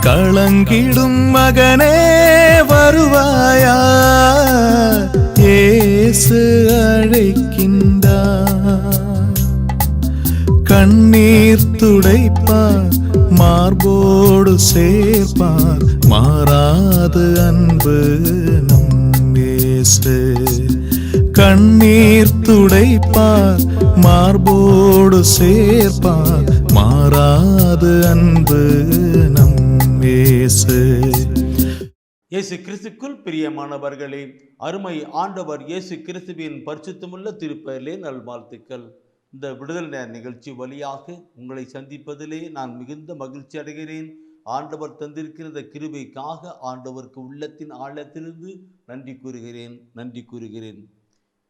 கலங்கிடும் மகனே வருவாயா, இயேசு அழைக்கின்றார். கண்ணீர் துடைப்பார், மார்போடு சேர்ப்பார், மாறாது அன்பு நம் இயேசு. கண்ணீர் துடைப்பார், மார்போடு சேர்ப்பார், மாறாது அன்பு நம் இயேசு. இயேசு கிறிஸ்துக்குள் பிரியமானவர்களே, அருமை ஆண்டவர் இயேசு கிறிஸ்துவின் பரிசுத்தமுள்ள திருப்பெயரிலே நல்வாழ்த்துக்கள். இந்த விடுதலை நேர நிகழ்ச்சி வழியாக உங்களை சந்திப்பதிலே நான் மிகுந்த மகிழ்ச்சி அடைகிறேன். ஆண்டவர் தந்திருக்கிற இந்த கிருபைக்காக ஆண்டவருக்கு உள்ளத்தின் ஆழத்திலிருந்து நன்றி கூறுகிறேன்.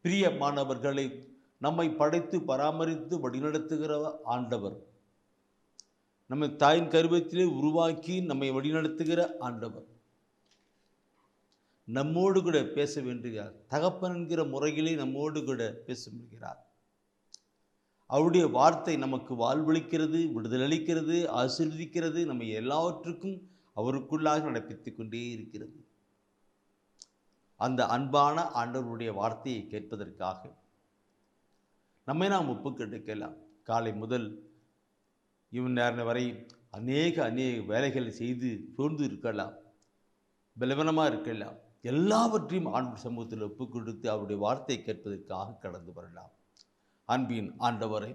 பிரியமானவர்களே, நம்மை படைத்து பராமரித்து வழிநடத்துகிற ஆண்டவர், நம்மை தாயின் கருவத்திலே உருவாக்கி நம்மை வழிநடத்துகிற ஆண்டவர் நம்மோடு கூட பேச வேண்டுகிறார். தகப்பன் என்கிற முறையிலே நம்மோடு கூட பேச முடிகிறார். அவருடைய வார்த்தை நமக்கு வாழ்வளிக்கிறது, விடுதலளிக்கிறது, ஆசீர்வதிக்கிறது, நம்மை எல்லாவற்றுக்கும் அவருக்குள்ளாக நடப்பித்துக் கொண்டே இருக்கிறது. அந்த அன்பான ஆண்டவருடைய வார்த்தையை கேட்பதற்காக நம்மை நாம் ஒப்புக்கொடுக்கலாம். காலை முதல் இவன் நேரம் வரை அநேக வேலைகளை செய்து சோர்ந்து இருக்கலாம், பலவீனமாக இருக்கலாம். எல்லாவற்றையும் ஆண்டவர் சமூகத்தில் ஒப்புக் கொடுத்து அவருடைய வார்த்தையை கேட்பதற்காக கடந்து வரலாம். அன்பின் ஆண்டவரே,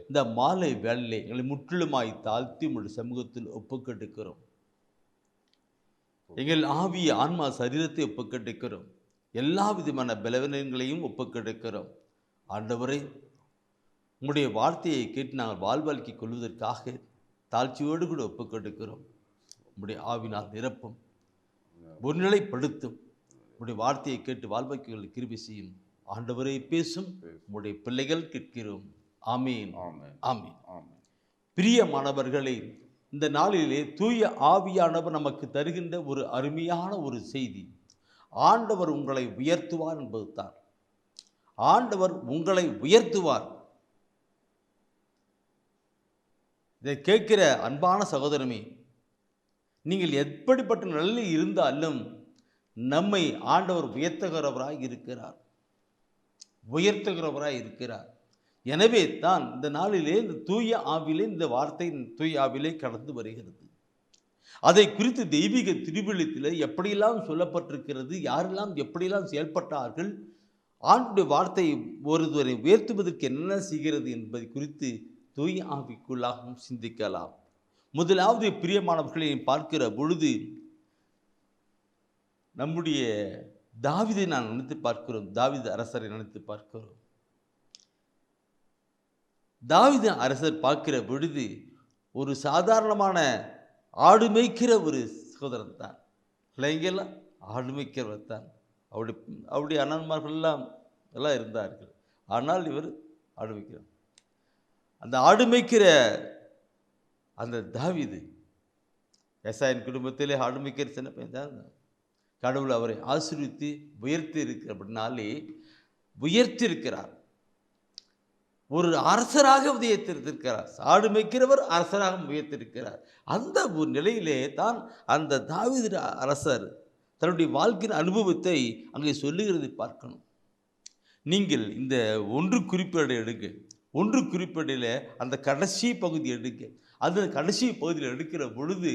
இந்த மாலை வேளையிலே எங்களை முற்றிலுமாய் தாழ்த்தி உங்களுடைய சமூகத்தில் ஒப்புக்கொடுக்கிறோம். எங்கள் ஆவிய ஆன்மா சரீரத்தை ஒப்புக்கொடுக்கிறோம். எல்லா விதமான பலவீனங்களையும் ஒப்புக்கொடுக்கிறோம். ஆண்டவரே, உங்களுடைய வார்த்தையை கேட்டு நாங்கள் வாழ்வாழ்க்கை கொள்வதற்காக தாழ்ச்சியோடு கூட ஒப்புக்கொடுக்கிறோம். உங்களுடைய ஆவினால் நிரப்பும், ஒருநிலைப்படுத்தும். உங்களுடைய வார்த்தையை கேட்டு வாழ்வாழ்க்கைகளை கிருபை செய்யும். ஆண்டவரே பேசும், உங்களுடைய பிள்ளைகள் கேட்கிறோம். ஆமீன், ஆமீன். பிரியமானவர்களே, இந்த நாளிலே தூய ஆவியானவர் நமக்கு தருகின்ற ஒரு அருமையான ஒரு செய்தி, ஆண்டவர் உங்களை உயர்த்துவார் என்பதுதான். ஆண்டவர் உங்களை உயர்த்துவார். இதை கேட்கிற அன்பான சகோதரமே, நீங்கள் எப்படிப்பட்ட நிலையில் இருந்தாலும் நம்மை ஆண்டவர் உயர்த்துகிறவராய் இருக்கிறார். எனவே தான் இந்த நாளிலே இந்த தூய ஆவிலே இந்த வார்த்தை தூய ஆவிலே கடந்து வருகிறது. அதை குறித்து தெய்வீக திருவிழத்தில் எப்படியெல்லாம் சொல்லப்பட்டிருக்கிறது, யாரெல்லாம் எப்படியெல்லாம் செயல்பட்டார்கள், ஆண்டுடைய வார்த்தை ஒருவரை உயர்த்துவதற்கு என்ன செய்கிறது என்பதை குறித்து தூய ஆவிக்குள்ளாகவும் சிந்திக்கலாம். முதலாவது பிரியமானவர்களை பார்க்கிற பொழுது நம்முடைய தாவீதை நான் நினைத்து பார்க்கிறோம். தாவீது அரசரை நினைத்து பார்க்கிறோம். தாவீது அரசர் பார்க்கிற பொழுது ஒரு சாதாரணமான ஆடு மேய்க்கிற ஒரு சகோதரன் தான். இளைஞெல்லாம் ஆடு மேய்க்கிறவர் தான். அவருடைய அண்ணன்மார்கள் எல்லாம் இருந்தார்கள். ஆனால் இவர் ஆடு மேய்க்கிறார். அந்த ஆடு மேய்க்கிற அந்த தாவீது எசாயின் குடும்பத்திலே ஆடு மேய்க்கிற சின்ன பையன் தான். கடவுள் அவரை ஆசீர்வித்து உயர்த்தி இருக்கிறார். ஒரு அரசராக உயர்த்திருக்கிறார். ஆடு மேய்க்கிறவர் அரசராக உயர்த்திருக்கிறார். அந்த ஒரு நிலையிலே தான் அந்த தாவீது அரசர் தன்னுடைய வாழ்க்கையின் அனுபவத்தை அங்கே சொல்லுகிறதை பார்க்கணும். நீங்கள் இந்த ஒன்று குறிப்பேடு எடுங்க. ஒன்று குறிப்பேடில் அந்த கடைசி பகுதி எடுங்க. அந்த கடைசி பகுதியில் எடுக்கிற பொழுது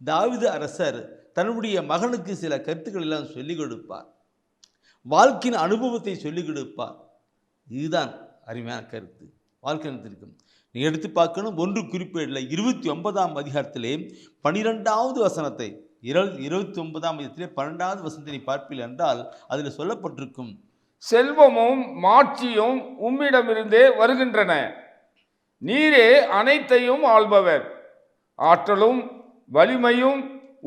தாவீது அரசர் தன்னுடைய மகனுக்கு சில கருத்துக்கள் எல்லாம் சொல்லிக் கொடுப்பார். வாழ்க்கையின் அனுபவத்தை சொல்லிக் கொடுப்பார். இதுதான் அருமையான கருத்து. வாழ்க்கை இருக்கும். நீ எடுத்து பார்க்கணும். ஒன்று குறிப்பேடில் 29ஆம் அதிகாரத்திலே 12வது வசனத்தை 29ஆம் அதிகாரத்திலே 12வது வசனத்தை நீ பார்ப்பீர்கள் என்றால் அதில் சொல்லப்பட்டிருக்கும், செல்வமும் மாட்சியும் உம்மிடமிருந்தே வருகின்றன, நீரே அனைத்தையும் ஆள்பவர், ஆற்றலும் வலிமையும்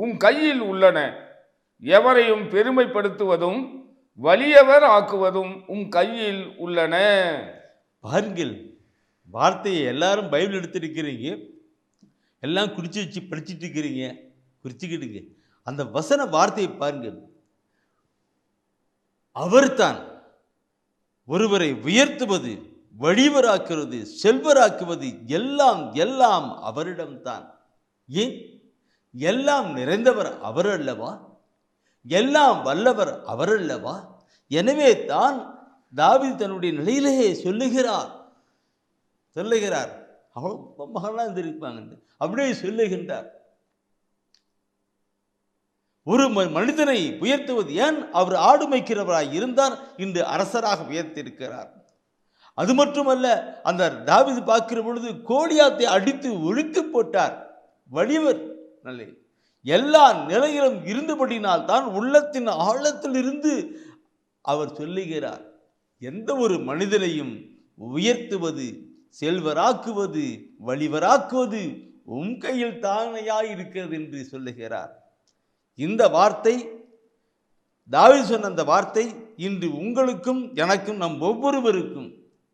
உம் கையில் உள்ளன, எவரையும் பெருமைப்படுத்துவதும் வலியவர் ஆக்குவதும் உம் கையில் உள்ளன. பாருங்கள், வார்த்தையை எல்லாரும் பைபிள் எடுத்துருக்கிறீங்க, எல்லாம் குறித்து வச்சு படிச்சுட்டு இருக்கிறீங்க, குறிச்சிக்கிடுங்க. அந்த வசன வார்த்தையை பாருங்கள். அவர்தான் ஒருவரை உயர்த்துவது, வழிவராக்குவது, செல்வராக்குவது எல்லாம் எல்லாம் அவரிடம்தான். ஏன்? எல்லாம் நிறைந்தவர் அவர் அல்லவா? எல்லாம் வல்லவர் அவர் அல்லவா? எனவே தான் தாவீது தன்னுடைய நிலையிலே சொல்லுகிறார் அவ்வளோ மகனாக இருந்திருப்பாங்க, அப்படியே சொல்லுகின்றார். ஒரு மனிதனை உயர்த்துவது ஏன்? அவர் ஆடு மேய்க்கிறவராய் இருந்தார், இன்று அரசராக உயர்த்தியிருக்கிறார். அது மட்டுமல்ல, அந்த தாவீது பார்க்கிற பொழுது கோலியாத்தை அடித்து ஒழித்து போட்டார். வலிவர் நல்ல எல்லா நிலையிலும் இருந்தபடினால் தான் உள்ளத்தின் ஆழத்தில் இருந்து அவர் சொல்லுகிறார், எந்த ஒரு மனிதனையும் உயர்த்துவது, செல்வராக்குவது, வலிவராக்குவது உம் கையில் தானையாய் இருக்கிறது என்று சொல்லுகிறார். இந்த வார்த்தை, தாவீது சொன்ன அந்த வார்த்தை இன்று உங்களுக்கும் எனக்கும் நம்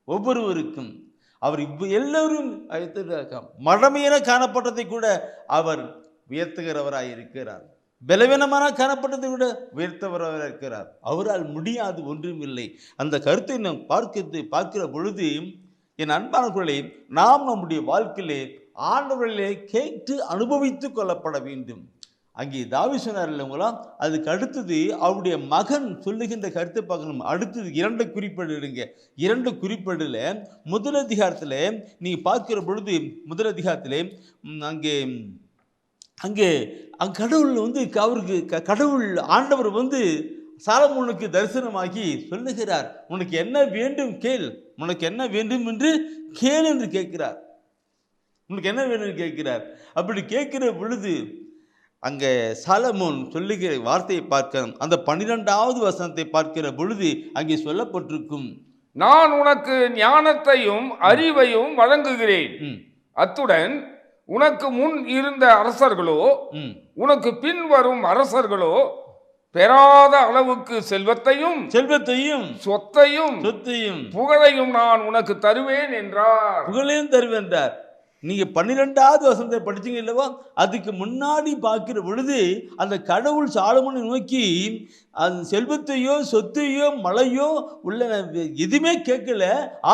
ஒவ்வொருவருக்கும் அவர் எல்லோரும் மடமையென காணப்பட்டதை கூட அவர் உயர்த்துகிறவராய் இருக்கிறார். பலவீனமான காணப்பட்டதை கூட உயர்த்தவராக இருக்கிறார். அவரால் முடியாது ஒன்றும் இல்லை. அந்த கருத்தை நாம் பார்க்கிற பொழுது என் அன்பானவர்களே, நாம் நம்முடைய வாழ்க்கையிலே ஆண்டவர்களே கேட்டு அனுபவித்து கொள்ளப்பட வேண்டும். அங்கே தாவீது சொன்னார் இல்லைங்களா, அதுக்கு அடுத்தது அவருடைய மகன் சொல்லுகின்ற கருத்தை பார்க்கணும். அடுத்தது 2 குறிப்பேடு எடுங்க. 2 குறிப்பேடுல முதல் அதிகாரத்தில் நீ பார்க்கிற பொழுது, முதல் அதிகாரத்திலே அங்கே கடவுள் அவருக்கு கடவுள் ஆண்டவர் சாலமோனுக்கு தரிசனமாகி சொல்லுகிறார், உனக்கு என்ன வேண்டும் கேள், உனக்கு என்ன வேண்டும் என்று கேள் என்று கேட்கிறார். உனக்கு என்ன வேண்டும் என்று கேட்கிறார். அப்படி கேட்கிற பொழுது அங்கே சாலமோன் சொல்லுகிற வார்த்தையை பார்க்க, அந்த 12வது வசனத்தை பார்க்கிற பொழுது அங்கே சொல்லப்பட்டிருக்கும், நான் உனக்கு ஞானத்தையும் அறிவையும் வழங்குகிறேன், அத்துடன் உனக்கு முன் இருந்த அரசர்களோ உனக்கு பின் வரும் அரசர்களோ பெறாத அளவுக்கு செல்வத்தையும் சொத்தையும் புகழையும் நான் உனக்கு தருவேன் என்றார். புகழையும் தருவேன் என்றார். நீங்க 12வது வசனத்தை படிச்சீங்க இல்லவா, அதுக்கு முன்னாடி பார்க்கிற பொழுது அந்த கடவுள் சாலமோனை நோக்கி அந்த செல்வத்தையோ சொத்தையோ மழையோ உள்ள எதுவுமே கேட்கல,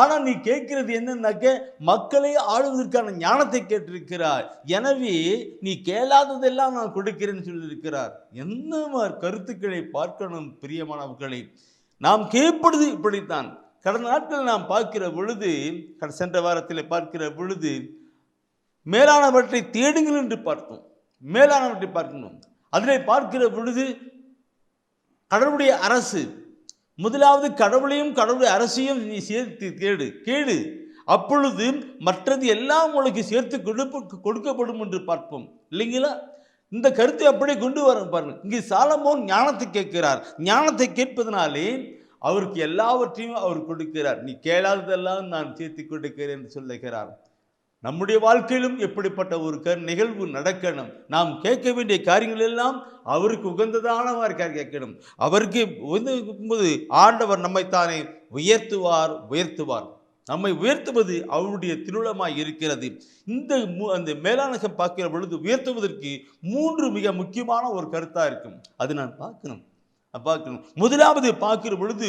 ஆனால் நீ கேட்கிறது என்னன்னாக்க மக்களை ஆளுவதற்கான ஞானத்தை கேட்டிருக்கிறார், எனவே நீ கேளாததெல்லாம் நான் கொடுக்கிறேன்னு சொல்லியிருக்கிறார். என்ன கருத்துக்களை பார்க்கணும் பிரியமானவர்களை. நாம் கேட்பது இப்படித்தான். கடந்த நாட்கள் நாம் பார்க்கிற பொழுது, சென்ற வாரத்தில் பார்க்கிற பொழுது மேலானவற்றை தேடுங்கள் என்று பார்த்தோம். மேலானவற்றை பார்க்கணும். அதில் பார்க்கிற பொழுது கடவுளுடைய அரசு, முதலாவது கடவுளையும் கடவுளுடைய அரசையும் நீ சேர்த்து கேடு, அப்பொழுது மற்றது எல்லாம் உங்களுக்கு சேர்த்து கொடுக்கப்படும் என்று பார்ப்போம் இல்லைங்களா? இந்த கருத்தை அப்படியே கொண்டு வர பாருங்க. இங்கே சாலமோன் ஞானத்தை கேட்கிறார். ஞானத்தை கேட்பதனாலே அவருக்கு எல்லாவற்றையும் அவர் கொடுக்கிறார். நீ கேளாததெல்லாம் நான் சேர்த்து கொடுக்கிறேன் என்று சொல்லுகிறார். நம்முடைய வாழ்க்கையிலும் எப்படிப்பட்ட ஒரு நிகழ்வு நடக்கணும், நாம் கேட்க வேண்டிய காரியங்கள் எல்லாம் அவருக்கு உகந்ததானவாறு கேட்கணும். அவருக்கு உகந்தபோது ஆண்டவர் நம்மைத்தானே உயர்த்துவார். நம்மை உயர்த்துவது அவருடைய திருவிழமாய் இருக்கிறது. அந்த மேலான பார்க்கிற பொழுது உயர்த்துவதற்கு 3 மிக முக்கியமான ஒரு கருத்தா இருக்கும். அது நான் பார்க்கணும். முதலாவது பார்க்கிற பொழுது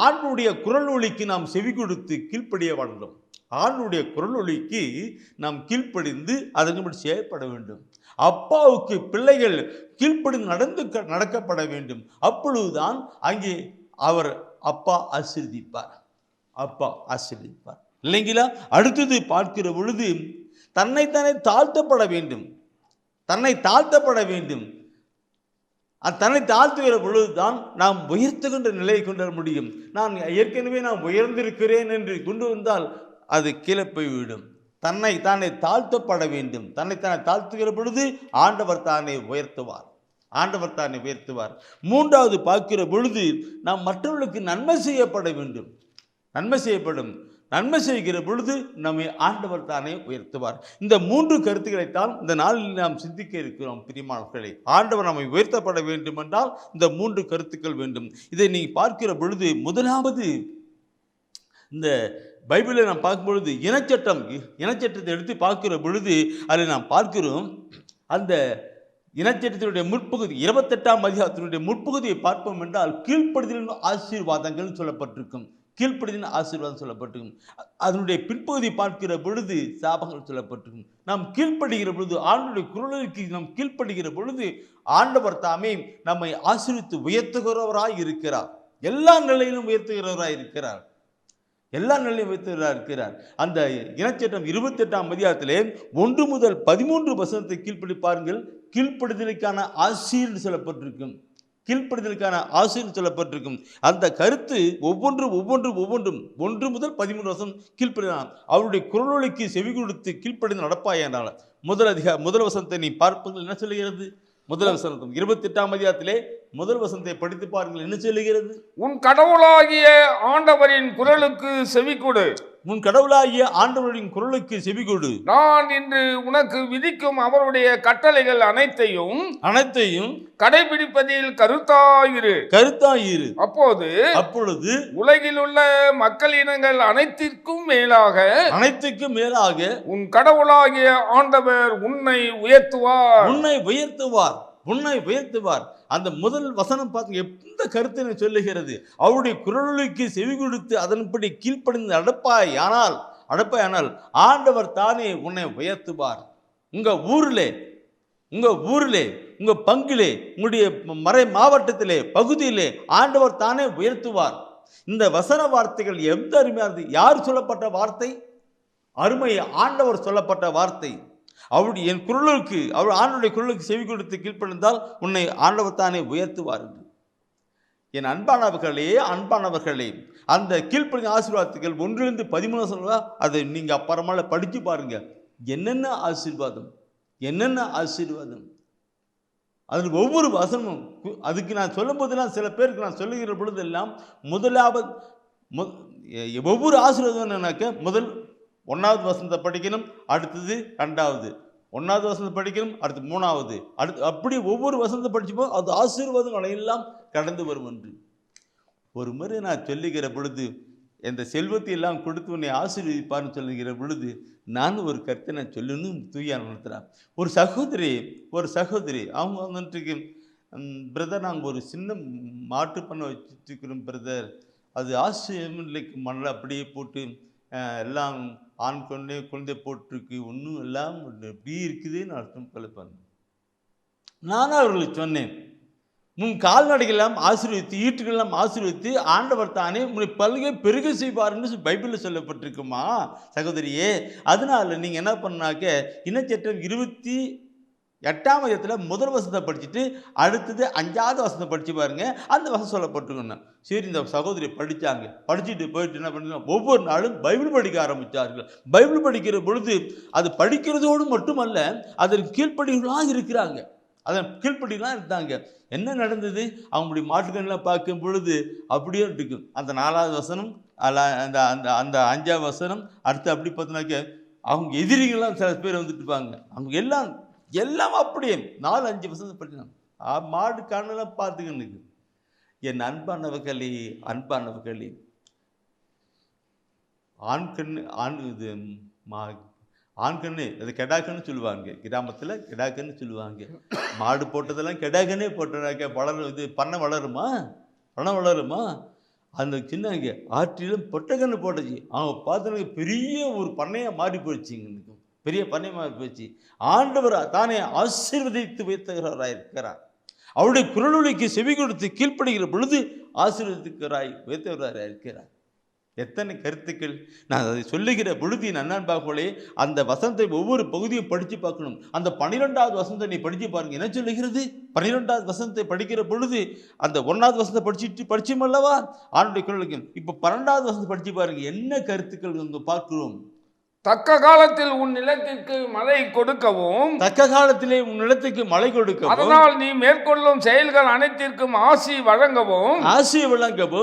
ஆண்டுடைய குரல் ஒலிக்கு நாம் செவி கொடுத்து கீழ்ப்படிய வேண்டும். ஆண்டுடைய குரல் ஒலிக்கு நாம் கீழ்ப்படிந்து அதன்படி செயல்பட வேண்டும். அப்பாவுக்கு பிள்ளைகள் கீழ்ப்படிந்து நடக்கப்பட வேண்டும். அப்பொழுதுதான் அங்கே அவர் அப்பா ஆசீர்வதிப்பார் இல்லைங்களா? அடுத்தது பார்க்கிற பொழுது தன்னைத்தானே தாழ்த்தப்பட வேண்டும். தன்னை தாழ்த்துகிற பொழுதுதான் நாம் உயர்த்துகின்ற நிலையை கொண்டு வர முடியும். நான் ஏற்கனவே உயர்ந்திருக்கிறேன் என்று கொண்டு வந்தால் அது கீழே போய்விடும். தன்னைத்தானே தாழ்த்தப்பட வேண்டும். தன்னைத்தானே தாழ்த்துகிற பொழுது ஆண்டவர் தானே உயர்த்துவார். 3வது பார்க்கிற பொழுது நாம் மற்றவர்களுக்கு நன்மை செய்யப்பட வேண்டும். நன்மை செய்கிற பொழுது நம்மை ஆண்டவர் தானே உயர்த்துவார். இந்த 3 கருத்துக்களைத்தான் இந்த நாளில் நாம் சிந்திக்க இருக்கிறோம். பிரியமானவர்களே, ஆண்டவர் நம்மை உயர்த்தப்பட வேண்டும் என்றால் இந்த 3 கருத்துக்கள் வேண்டும். இதை நீ பார்க்கிற பொழுது முதலாவது இந்த பைபிளில் நாம் பார்க்கும் பொழுது இனச்சட்டத்தை எடுத்து பார்க்கிற பொழுது அதில் நாம் பார்க்கிறோம். அந்த இனச்சட்டத்தினுடைய முற்பகுதி 28ஆம் அதிகாரத்தினுடைய முற்பகுதியை பார்ப்போம் என்றால் கீழ்ப்படுதலின் ஆசீர்வாதங்கள் சொல்லப்பட்டிருக்கும். கீழ்ப்படிதலின் ஆசீர்வாதம் சொல்லப்பட்டிருக்கும். அதனுடைய பின்பகுதி பார்க்கிற பொழுது சாபங்கள் சொல்லப்பட்டிருக்கும். நாம் கீழ்ப்படுகிற பொழுது, ஆண்டவருடைய குரலுக்கு நாம் கீழ்ப்படுகிற பொழுது ஆண்டவர் தாமே நம்மை ஆசீர்வித்து உயர்த்துகிறவராய் இருக்கிறார். எல்லா நிலையிலும் உயர்த்துகிறவராய் இருக்கிறார். எல்லா நிலையும் இருக்கிறார். அந்த இனச்சட்டம் 28ஆம் அதிகாரத்திலே 1 முதல் 13 வசனத்தை கீழ்ப்படி பாருங்கள். கீழ்ப்படுதலுக்கான ஆசீர் சொல்லப்பட்டிருக்கும். கீழ்ப்படுதலுக்கான ஆசீர் சொல்லப்பட்டிருக்கும். அந்த கருத்து ஒவ்வொன்றும் 1 முதல் 13 வசனம் கீழ்ப்படினான். அவருடைய குரலொலிக்கு செவி கொடுத்து கீழ்ப்படிந்து நடப்பாயானால் முதல் வசனத்தை நீ பார்ப்பது என்ன சொல்லுகிறது? முதல் வசனம் 28ஆம் அதிகாரத்திலே முதல் வசனத்தை படித்து பாருங்கள். என்ன சொல்லுகிறது? உன் கடவுளாகிய ஆண்டவரின் குரலுக்கு செவி கொடு. உன் கடவுளாகிய ஆண்டவரின் குரலுக்கு செவி கொடு. நான் இன்று உனக்கு விதிக்கும் அவருடைய கட்டளைகள் அனைத்தையும் கடைபிடிப்பதில் கருத்தாயிரு. அப்பொழுது உலகில் உள்ள மக்கள் இனங்கள் அனைத்திற்கும் மேலாக உன் கடவுளாகிய ஆண்டவர் உன்னை உயர்த்துவார். அந்த முதல் வசனம் பார்த்து எந்த கருத்தை சொல்லுகிறது? அவருடைய குரலுக்கு செவி கொடுத்து அதன்படி கீழ்ப்படிந்து நடப்பாயானால் ஆண்டவர் தானே உன்னை உயர்த்துவார். உங்க ஊரிலே, உங்க பங்கிலே, உங்களுடைய மறை மாவட்டத்திலே, பகுதியிலே ஆண்டவர் தானே உயர்த்துவார். இந்த வசன வார்த்தைகள் எந்த அருமையானது! யார் சொல்லப்பட்ட வார்த்தை? அருமை ஆண்டவர் சொல்லப்பட்ட வார்த்தை. அவருடைய என் குரலுக்கு, அவர் ஆண்டவருடைய குரலுக்கு செவி கொடுத்து கீழ்ப்படிந்தால் உன்னை ஆண்டவர் தானே உயர்த்துவார். என் அன்பானவர்களே, அந்த கீழ்ப்படிந்த ஆசீர்வாதத்துகள் 1-13 சொல்லுவா, அதை நீங்க அப்புறமால படிச்சு பாருங்க. என்னென்ன ஆசீர்வாதம் அதில் ஒவ்வொரு வசனமும். அதுக்கு நான் சொல்லும் போதெல்லாம் சில பேருக்கு நான் சொல்லுகிற பொழுதெல்லாம் முதலாவது ஒவ்வொரு ஆசீர்வாதம் என்னன்னாக்க, முதல் 1வது வசனத்தை படிக்கணும், அடுத்தது 2வது, 1வது வசனத்தை படிக்கணும், அடுத்து 3வது, அடுத்து அப்படி ஒவ்வொரு வசனத்தை படிச்சுப்போ அது ஆசீர்வாதங்களை எல்லாம் கடந்து வரும் என்று. ஒரு முறை நான் சொல்லுகிற பொழுது, இந்த செல்வத்தை எல்லாம் கொடுத்து உன்னை ஆசீர்வதிப்பார்னு சொல்லுகிற பொழுது நான் ஒரு கருத்தை நான் சொல்லணும் தூயா நடத்துகிறேன். ஒரு சகோதரி அவங்க வந்துட்டு, பிரதர் நாங்கள் ஒரு சின்ன மாட்டு பண்ண வச்சுருக்கிறோம் பிரதர், அது ஆசீர்வாதம் மணல் அப்படியே போட்டு எல்லாம் ஆண் குழந்தை போட்டிருக்கு, ஒன்றும் எல்லாம் எப்படி இருக்குதுன்னு அர்த்தம் கலப்பாங்க. நானும் அவர்களுக்கு சொன்னேன், உன் கால்நடைகளெல்லாம் ஆசீர்வதித்து, ஈட்டுகளெல்லாம் ஆசீர்வதித்து ஆண்டவர் தானே உன்னை பல்கை பெருக செய்வார்னு பைபிளில் சொல்லப்பட்டிருக்குமா சகோதரியே. அதனால நீங்கள் என்ன பண்ணாக்க, இனச்சட்டம் 28ஆம் அதிகாரத்தில் முதல் வசனத்தை படிச்சுட்டு அடுத்தது 5வது வசனத்தை படித்து பாருங்க. அந்த வசனம் சொல்லப்பட்டிருக்கணும். சரி, இந்த சகோதரி படிச்சுட்டு போயிட்டு என்ன பண்ணாங்க, ஒவ்வொரு நாளும் பைபிள் படிக்க ஆரம்பித்தார்கள். பைபிள் படிக்கிற பொழுது அது படிக்கிறதோடு மட்டுமல்ல, அதற்கு கீழ்ப்படிகளாக இருக்கிறாங்க. இருந்தாங்க. என்ன நடந்தது? அவங்களுடைய மாட்டுக்கண்ணெலாம் பார்க்கும் பொழுது அப்படியே இருக்கும். அந்த 4வது வசனம், அந்த 5வது வசனம், அடுத்து அப்படி பார்த்தோன்னாக்க அவங்க எதிரிகள்லாம் சில பேர் வந்துட்டு இருப்பாங்க. அவங்க எல்லாம் அப்படியே 4-5 வசனம் படிச்சாங்க. மாடு கண்ணெல்லாம் பார்த்துக்கணுக்கு. என் அன்பானவர்களே, ஆண்கண்ணு அது கெடாக்கன்னு சொல்லுவாங்க, கிராமத்தில் கெடாக்கன்னு சொல்லுவாங்க. மாடு போட்டதெல்லாம் கெடாக்கன்னே போட்டாக்க பண்ணை வளருமா? அந்த சின்ன ஆற்றிலும் பொட்டக்கண்ணு போட்டுச்சு. அவங்க பார்த்தோன்னா பெரிய ஒரு பண்ணையாக மாறி போயிடுச்சுங்க. பெரிய பண்ணை மாறி போயிடுச்சு. ஆண்டவர் தானே ஆசீர்வதித்து வைத்தவராக இருக்கிறார். அவருடைய குரலொலிக்கு செவி கொடுத்து கீழ்ப்படுகிற பொழுது ஆசீர்வதிக்கிறாய் வைத்தவராக இருக்கிறார். எத்தனை கருத்துக்கள்! நான் அதை சொல்லுகிற பொழுது நண்பாகோலே அந்த வசனத்தை ஒவ்வொரு பகுதியும் படித்து பார்க்கணும். அந்த 12வது வசனத்தை நீ படித்து பாருங்க. என்ன சொல்லுகிறது? 12வது வசனத்தை படிக்கிற பொழுது அந்த 1வது வசனத்தை படிச்சும் அல்லவா ஆண்டுடைய குரலுக்கு. இப்போ 12வது வசனத்தை படித்து பாருங்க. என்ன கருத்துக்கள் இங்கே பார்க்கிறோம்? தக்க காலத்தில் உன் நிலத்திற்கு மழை கொடுக்கவும், அதனால் நீ மேற்கொள்ளும் செயல்கள் அனைத்திற்கும் ஆசி வழங்கவும்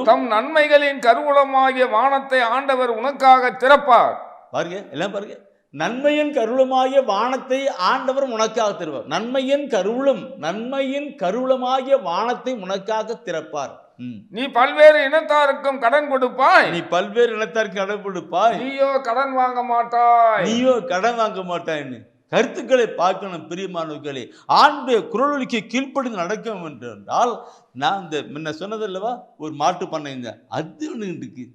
தம் நன்மைகளின் கருவூலமாகிய வானத்தை ஆண்டவர் உனக்காக திறப்பார். பாருங்க, எல்லாம் பாருங்க. நன்மையின் கருவூலமாகிய வானத்தை ஆண்டவர் உனக்காக திறப்பார். நன்மையின் கருவூலமாகிய வானத்தை உனக்காக திறப்பார். நீ பல்வேறு இனத்தாருக்கும் கடன் கொடுப்பாய். நீயோ கடன் வாங்க மாட்டாய். கருத்துக்களை பார்க்கணும் பிரியமானவர்களே. ஆண்டுடைய குரலொலிக்கு கீழ்ப்படிந்து நடக்கும் என்றால், நான் இந்த முன்ன சொன்னது அல்லவா, ஒரு மாட்டு பண்ணைங்க அது ஒன்று இருக்கு.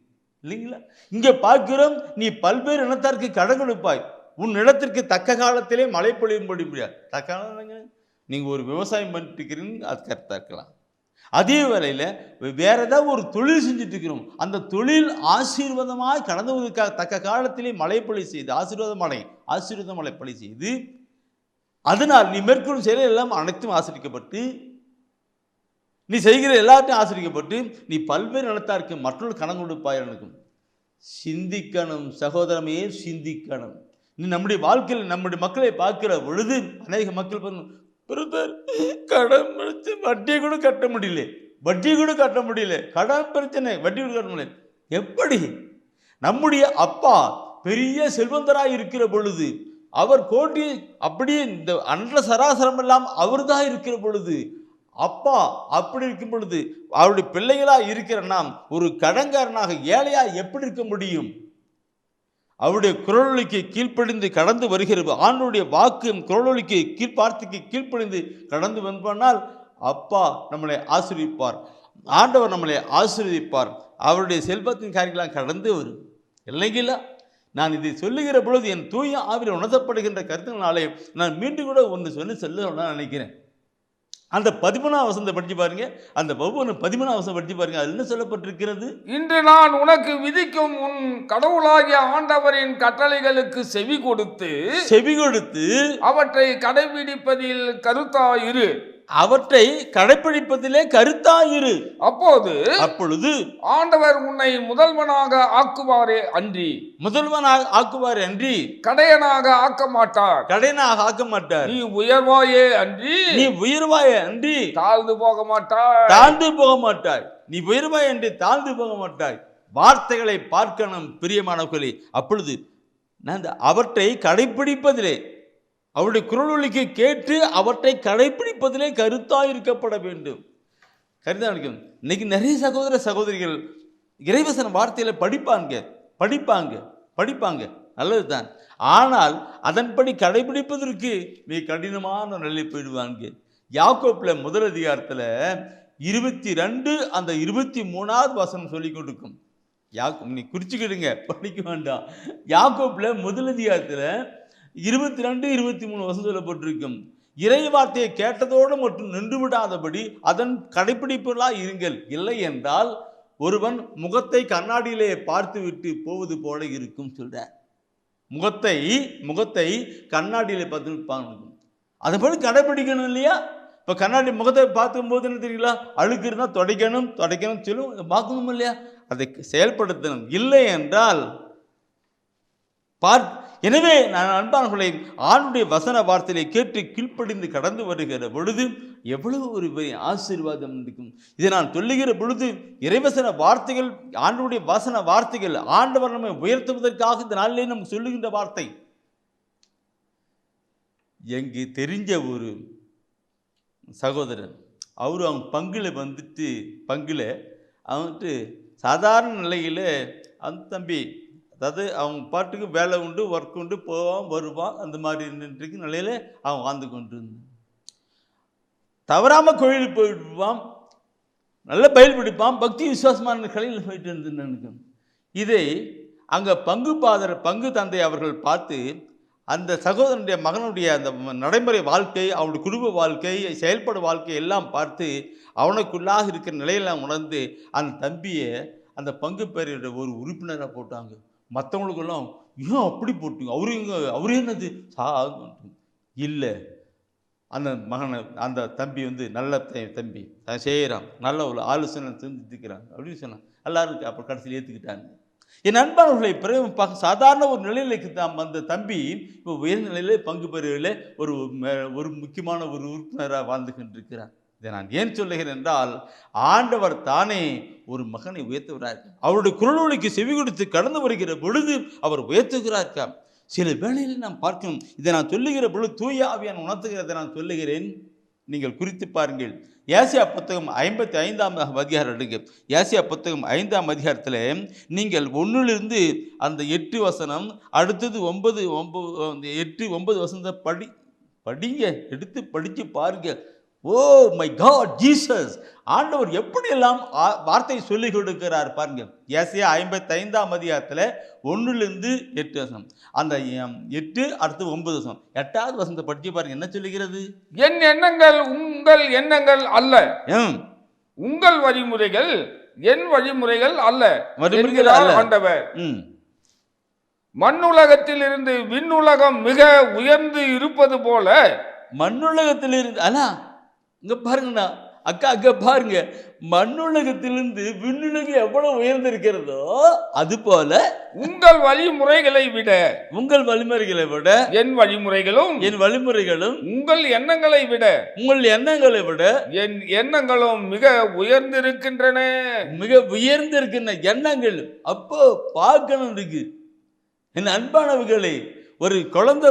இல்லைங்களா? இங்கே பார்க்கிறோம், நீ பல்வேறு இனத்தாருக்கு கடன் கொடுப்பாய், உன் இடத்திற்கு தக்க காலத்திலே மழை பொழியும்படி முடியாது. தக்க காலம் நீங்கள் ஒரு விவசாயம் பண்ணிட்டு இருக்கிறீங்க, அது கரெக்டாக இருக்கலாம். அதே வேளையில் வேற ஏதாவது ஒரு தொழில் செஞ்சுட்டு இருக்கிறோம், அந்த தொழில் ஆசீர்வாதமாக கடந்துவதற்காக தக்க காலத்திலே மழை பொழி செய்து ஆசீர்வாத மழை பொழி செய்து, அதனால் நீ மேற்கொள்ளும் செயல் எல்லாம் அனைத்தும் ஆசிரிக்கப்பட்டு, நீ செய்கிற எல்லாத்தையும் ஆசிரிக்கப்பட்டு, நீ பல்வேறு இனத்தாருக்கு மற்றொரு கடன் கொடுப்பாய். எனக்கும் சிந்திக்கணும் சகோதரமே, சிந்திக்கணும். நீ நம்முடைய வாழ்க்கையில் நம்முடைய மக்களை பார்க்கிற பொழுது அநேக மக்கள் கடன் பிரச்சனை, வட்டியை கூட கட்ட முடியல, கடன் பிரச்சனை, வட்டி கூட கட்ட முடியல. எப்படி? நம்முடைய அப்பா பெரிய செல்வந்தராய் இருக்கிற பொழுது, அவர் கோட்டி அப்படியே இந்த அன்ற சராசரம் எல்லாம் அவர் தான் இருக்கிற பொழுது, அப்பா அப்படி இருக்கும் பொழுது அவருடைய பிள்ளைகளாக இருக்கிற நாம் ஒரு கடன்காரனாக ஏழையா எப்படி இருக்க முடியும்? அவருடைய குரலொலிக்கு கீழ்ப்படிந்து கடந்து வருகிறது, ஆண்டுடைய வாக்கு குரலொலிக்கு வார்த்தைக்கு கீழ்ப்படிந்து கடந்து வந்தால் அப்பா நம்மளை ஆசீர்வதிப்பார், ஆண்டவர் நம்மளை ஆசீர்வதிப்பார். அவருடைய செல்வத்தின் காரியங்களாக கடந்து வரும். இல்லைங்களா? நான் இதை சொல்லுகிற பொழுது என் தூய ஆவியில் உணர்த்தப்படுகின்ற கருத்துனாலே நான் மீண்டும் கூட ஒன்று சொல்ல நினைக்கிறேன். அந்த 13ஆம் வசனத்தை படிச்சு பாருங்க, அந்த ஒவ்வொரு 13ஆம் வசனம் படிச்சு பாருங்க. அது என்ன சொல்லப்பட்டிருக்கிறது? இன்று நான் உனக்கு விதிக்கும் உன் கடவுளாகிய ஆண்டவரின் கட்டளைகளுக்கு செவி கொடுத்து அவற்றை கடைபிடிப்பதில் கருத்தாயிரு. அப்பொழுது ஆண்டவர் உன்னை முதல்வனாக ஆக்குவாரே அன்றி கடையனாக ஆக்க மாட்டார். நீ உயர்வாயே அன்றி தாழ்ந்து போக மாட்டாய். நீ உயர்வாய் அன்றி தாழ்ந்து போக மாட்டாய். வார்த்தைகளை பார்க்கணும் பிரியமானவர்களே. அப்பொழுது அவற்றை கடைபிடிப்பதிலே, அவருடைய குரலொலிக்கு கேட்டு அவற்றை கடைபிடிப்பதிலே கருத்தாயிருக்கப்பட வேண்டும். இன்னைக்கு நிறைய சகோதர சகோதரிகள் இறைவசன வார்த்தையில படிப்பாங்க நல்லதுதான். ஆனால் அதன்படி கடைபிடிப்பதற்கு மிக கடினமான நிலை போயிடுவாங்க. யாக்கோப்புல முதல் அதிகாரத்தில் 22 அந்த 23ஆவது வசனம் சொல்லி கொடுக்கும். நீ குறிச்சுக்கிடுங்க, படிக்க வேண்டாம். யாக்கோப்புல முதல் அதிகாரத்தில் 22, 23 வசனம் சொல்லப்பட்டிருக்கும். இறை வார்த்தையை கேட்டதோடு மட்டும் நின்று விடாதபடி அதன் கடைப்பிடிப்புகளாக இருங்கள். இல்லை என்றால் ஒருவன் முகத்தை கண்ணாடியிலே பார்த்து விட்டு போவது போல இருக்கும் சொல்ற. முகத்தை கண்ணாடியிலே பார்த்து பார்க்கணும், அதுபடி கடைப்பிடிக்கணும் இல்லையா? இப்போ கண்ணாடி முகத்தை பார்க்கும் போது என்ன தெரியுங்களா, அழுக்கு இருந்தால் துடைக்கணும் சொல்லும், பார்க்கணும் இல்லையா? அதை செயல்படுத்தணும். இல்லை என்றால் எனவே நான் அன்பானவர்களை, ஆண்டுடைய வசன வார்த்தையை கேட்டு கீழ்ப்படிந்து கடந்து வருகிற பொழுது எவ்வளவு ஒரு பெரிய ஆசீர்வாதம் இருக்கும். இதை நான் சொல்லுகிற பொழுது இறைவசன வார்த்தைகள், ஆண்டுடைய வசன வார்த்தைகள், ஆண்டவர் நம்மை உயர்த்துவதற்காக இந்த நாளிலே நம்ம சொல்லுகின்ற வார்த்தை. எங்கு தெரிஞ்ச ஒரு சகோதரன், அவங்க பங்குல அவன்ட்டு சாதாரண நிலையில் அந்த தம்பி, அதாவது அவங்க பாட்டுக்கு வேலை உண்டு, ஒர்க் உண்டு, போவான் வருவான், அந்த மாதிரி நின்றுக்கு நிலையில் அவன் வாழ்ந்து கொண்டு இருந்தான். தவறாமல் கோயிலுக்கு போயிடுவான், நல்ல பயில் பிடிப்பான், பக்தி விசுவாசமான கலையில் போயிட்டு இருந்துன்னு. இதை அங்கே பங்கு தந்தை அவர்கள் பார்த்து அந்த சகோதரனுடைய மகனுடைய அந்த நடைமுறை வாழ்க்கை, அவனுடைய குடும்ப வாழ்க்கை, செயல்படும் வாழ்க்கை எல்லாம் பார்த்து அவனுக்குள்ளாக இருக்கிற நிலையெல்லாம் உணர்ந்து அந்த தம்பியை அந்த பங்கு பேரோட ஒரு உறுப்பினராக போட்டாங்க. மற்றவங்களுக்கெல்லாம் ஏன் அப்படி போட்டுங்க, அவரு என்னது இல்லை, அந்த மகனை அந்த தம்பி நல்ல தம்பி செய்கிறான், நல்ல ஒரு ஆலோசனை செஞ்சுக்கிறான் அப்படின்னு சொன்னான். எல்லாரும் அப்புறம் கடைசியில் ஏற்றுக்கிட்டாங்க. என் அன்பானவர்களை பிறகு சாதாரண ஒரு நிலையில அந்த தம்பி இப்போ உயர்நிலையிலே பங்கு பெறுவதில் ஒரு முக்கியமான ஒரு உறுப்பினராக வாழ்ந்துகிட்டு இருக்கிறார். இதை நான் ஏன் சொல்லுகிறேன் என்றால், ஆண்டவர் தானே ஒரு மகனை உயர்த்துகிறார். அவருடைய குரலொலிக்கு செவி கொடுத்து கடந்து வருகிற பொழுது அவர் உயர்த்துகிறார்க்கா. சில வேளையில் நாம் பார்க்கணும். இதை நான் சொல்லுகிற பொழுது தூய ஆவியான் உணர்த்துகிறதை நான் சொல்லுகிறேன், நீங்கள் குறித்து பாருங்கள். ஏசியா புத்தகம் 55ஆம் அதிகாரம் எடுங்க. ஏசியா புத்தகம் 5ஆம் அதிகாரத்தில் நீங்கள் 1லிருந்து அந்த 8 வசனம், அடுத்தது 8, 9 வசனத்தை படிங்க, எடுத்து படித்து பாருங்க. ஓ மை காட் ஜீசஸ், ஆண்டவர் எப்படியெல்லாம் வார்த்தையை சொல்லிக் கொடுக்கிறார் பாருங்க. ஏசாயா 55ஆம் அதிகாரத்தில் 1-8 அந்த 8 அடுத்து 9 8வது வசனத்தை படிச்சு பாருங்க, என்ன சொல்லுகிறது? என் எண்ணங்கள் உங்கள் எண்ணங்கள் அல்ல, உங்கள் வழிமுறைகள் என் வழிமுறைகள் அல்ல என்கிறார் ஆண்டவர். மண்ணுலகத்தில் இருந்து விண்ணுலகம் மிக உயர்ந்து இருப்பது போல, மண்ணுலகத்தில் இருந்து இங்க பாருங்கண்ணா, அக்கா பாருங்க, மண்ணுலகத்திலிருந்து விண்ணுலகம் எவ்வளவு உயர்ந்திருக்கிறதோ அது போல உங்கள் வழிமுறைகளை விட என் வழிமுறைகளும் உங்கள் எண்ணங்களை விட என் எண்ணங்களும் மிக உயர்ந்திருக்கின்றன. எண்ணங்கள் அப்போ பார்க்கணும் இருக்கு. என் அன்பானவர்களே, ஒரு குழந்தை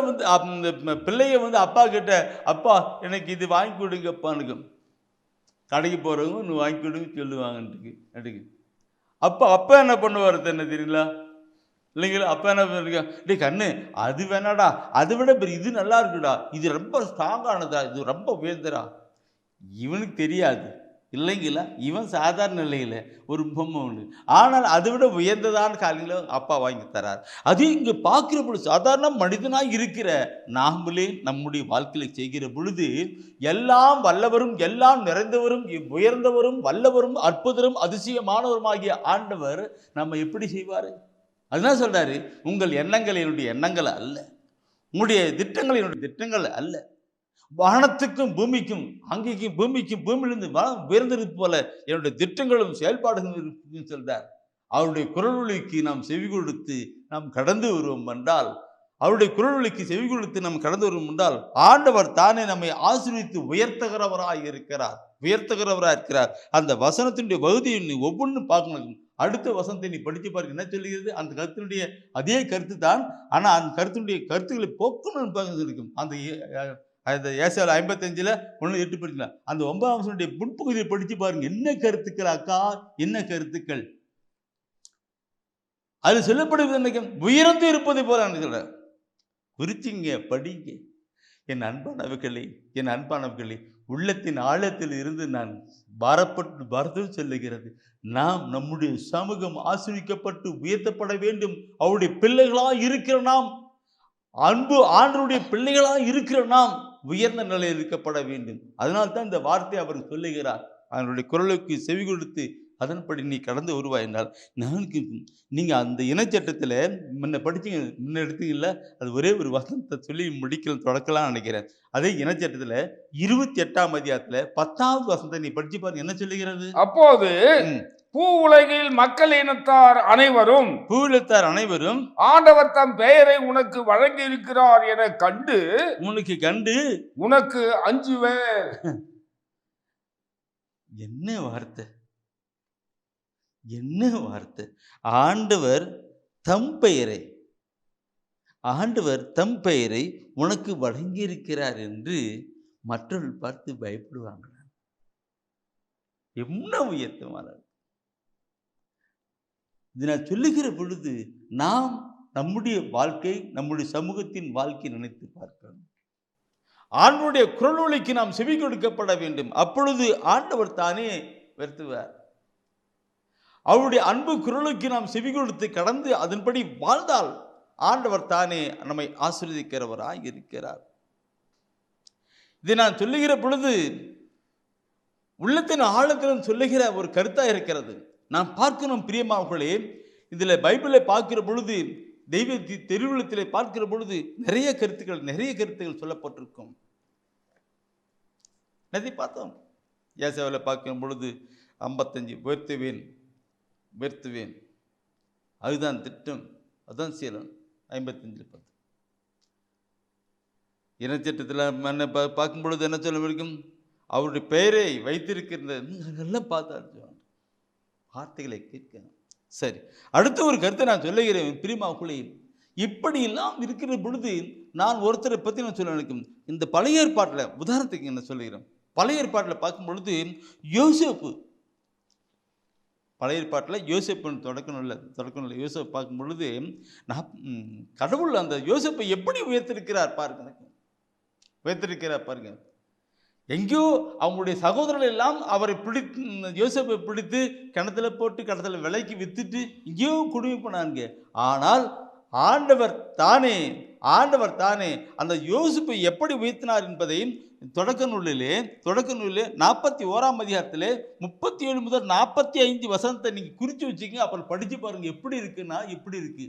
பிள்ளைய அப்பா கிட்ட, அப்பா எனக்கு இது வாங்கி கொடுங்கப்பானுக்கு, கடைக்கு போகிறவங்க இன்னும் வாங்கி கொடுங்க சொல்லுவாங்கன்ட்டு. அப்பா என்ன பண்ணுவார் என்ன தெரியுங்களா? இல்லைங்களா? அப்பா என்ன பண்ணுங்க, டே கண்ணு அது வேணாடா, அதை விட பெரிய இது நல்லா இருக்குடா, இது ரொம்ப ஸ்ட்ராங்கானதா, இது ரொம்ப உயர்ந்தரா. இவனுக்கு தெரியாது இல்லைங்களா? இவன் சாதாரண நிலையில் ஒரு பொம்மை உண்டு, ஆனால் அதை விட உயர்ந்ததான காலையில் அப்பா வாங்கி தரார். அது இங்கே பார்க்குற பொழுது சாதாரண மனிதனாக இருக்கிற நாமளே நம்முடைய வாழ்க்கையில் செய்கிற பொழுது எல்லாம் வல்லவரும் எல்லாம் நிறைந்தவரும் உயர்ந்தவரும் வல்லவரும் அற்புதரும் அதிசயமானவருமாகிய ஆண்டவர் நம்ம எப்படி செய்வார்? அதுதான் சொல்கிறாரு, உங்கள் எண்ணங்கள் என்னுடைய எண்ணங்கள் அல்ல, உங்களுடைய திட்டங்கள் என்னுடைய திட்டங்கள் அல்ல. வானத்துக்கும் பூமிக்கும், அங்கேயும் பூமிக்கும், பூமியிலிருந்து வானம் உயர்ந்தது போல என்னுடைய திட்டங்களும் செயல்பாடுகளும் சொல்றார். அவருடைய குரலொலிக்கு நாம் செவி கொடுத்து நாம் கடந்து வருவோம் என்றால், அவருடைய குரலொலிக்கு செவி கொடுத்து நாம் கடந்து வருவோம் என்றால், ஆண்டவர் தானே நம்மை ஆசீர்வதித்து உயர்த்துகிறவராய் இருக்கிறார். அந்த வசனத்தினுடைய பகுதியை நீ ஒவ்வொன்றும் பார்க்கணும். அடுத்த வசனத்தை நீ படித்து பாருங்க, என்ன சொல்லுகிறது? அந்த கருத்தினுடைய அதே கருத்து தான், ஆனால் அந்த கருத்தினுடைய கருத்துக்களை போக்கணும்னு பார்க்க இருக்கும். அந்த ஏசாயா 55:1-8 படிக்கலாம். அந்த 9ஆம் வசனத்துடைய முன்பகுதியை படித்து பாருங்க, என்ன கருத்துக்கள் அக்கா, என்ன கருத்துக்கள் அது சொல்லப்படுவது? என்ன உயர்ந்து இருப்பதை போல சொல்ற குறிச்சிங்க, படிங்க. என் அன்பானவர்களே, உள்ளத்தின் ஆழத்தில் இருந்து நான் பாரத்து சொல்லுகிறது, நாம் நம்முடைய சமூகம் ஆசீர்வதிக்கப்பட்டு உயர்த்தப்பட வேண்டும். அவருடைய பிள்ளைகளாக இருக்கிற நாம், ஆண்டவருடைய பிள்ளைகளாக இருக்கிற நாம் உயர்ந்த நிலையில் இருக்கப்பட வேண்டும். அதனால்தான் இந்த வார்த்தை அவர் சொல்லுகிறார். அவருடைய குரலுக்கு செவி கொடுத்து அதன்படி நீ கடந்து வருவாய் என்றால், நீங்கள் அந்த இனச்சட்டத்தில் முன்ன படிச்சிங்க, முன்ன எடுத்தீங்கல்ல, அது ஒரே ஒரு வசனத்தை சொல்லி தொடக்கலாம்னு நினைக்கிறேன். அதே இனச்சட்டத்தில் 28ஆம் அதிகாரத்தில் 10வது வசனத்தை நீ படிச்சு பாருங்க, என்ன சொல்லுகிறது? அப்போது பூ உலகில் மக்கள் இனத்தார் அனைவரும் ஆண்டவர் தம் பெயரை உனக்கு வழங்கி இருக்கிறார் என கண்டு உனக்கு அஞ்சுவர். என்ன வார்த்தை! ஆண்டவர் தம் பெயரை உனக்கு வழங்கி இருக்கிறார் என்று மற்றவர்கள் பார்த்து பயப்படுவாங்க. என்ன உயர்த்தமானது! இது நான் சொல்லுகிற பொழுது நாம் நம்முடைய வாழ்க்கை, நம்முடைய சமூகத்தின் வாழ்க்கை நினைத்து பார்க்கணும். ஆண்டவருடைய குரலொலிக்கு நாம் செவி கொடுக்கப்பட வேண்டும். அப்பொழுது ஆண்டவர் தானே உயர்த்துவார். அவருடைய அன்பு குரலுக்கு நாம் செவி கொடுத்து கடந்து அதன்படி வாழ்ந்தால் ஆண்டவர் தானே நம்மை ஆசீர்வதிக்கிறவராய் இருக்கிறார். இதை நான் சொல்லுகிற பொழுது உள்ளத்தின் ஆழத்திலும் சொல்லுகிற ஒரு கருத்தாக இருக்கிறது. நாம் பார்க்கணும் பிரியமானவர்களே, இதில் பைபிளை பார்க்கிற பொழுது, தெய்வ திருவுள்ளத்திலே பார்க்கிற பொழுது நிறைய கருத்துக்கள் சொல்லப்பட்டிருக்கும். நதி பார்த்தோம். ஏசாயாவில் பார்க்கிற பொழுது 55 உயர்த்துவேன், அதுதான் திட்டம், அதுதான் சீலம். 55 இனச்சட்டத்தில் பார்க்கும் பொழுது என்ன சொல்ல முடியும்? அவருடைய பெயரை வைத்திருக்கிற எல்லாம் பார்த்தா வார்த்தைகளை கேட்க. சரி, அடுத்த ஒரு கருத்தை நான் சொல்லுகிறேன் பிரியமாவுக்குள்ளே. இப்படியெல்லாம் இருக்கிற பொழுது நான் ஒருத்தரை பற்றி நான் சொல்ல நினைக்கும். இந்த பழைய ஏற்பாட்டில் உதாரணத்துக்கு என்ன சொல்லுகிறேன், பழைய ஏற்பாட்டில் பார்க்கும் பொழுது யோசேப்பு, பழைய ஏற்பாட்டில் யோசேப்புன்னு தொடக்கணும் இல்லை, யோசேப்பு பார்க்கும் பொழுது கடவுள் அந்த யோசேப்பை எப்படி உயர்த்திருக்கிறார் பாருங்க. எங்கேயோ அவங்களுடைய சகோதரர்கள் எல்லாம் அவரை பிடித்து, யோசேப்பை பிடித்து கிணத்துல போட்டு கிணத்துல விலைக்கு வித்துட்டு எங்கேயோ குடுமி போனாங்க. ஆனால் ஆண்டவர் தானே அந்த யோசேப்பை எப்படி உயர்த்தினார் என்பதையும் தொடக்க நூலிலே 41ஆம் அதிகாரத்திலே 37 முதல் 45 வசனத்தை நீங்க குறித்து வச்சுக்கங்க. அப்புறம் படிச்சு பாருங்க எப்படி இருக்குன்னா இப்படி இருக்கு.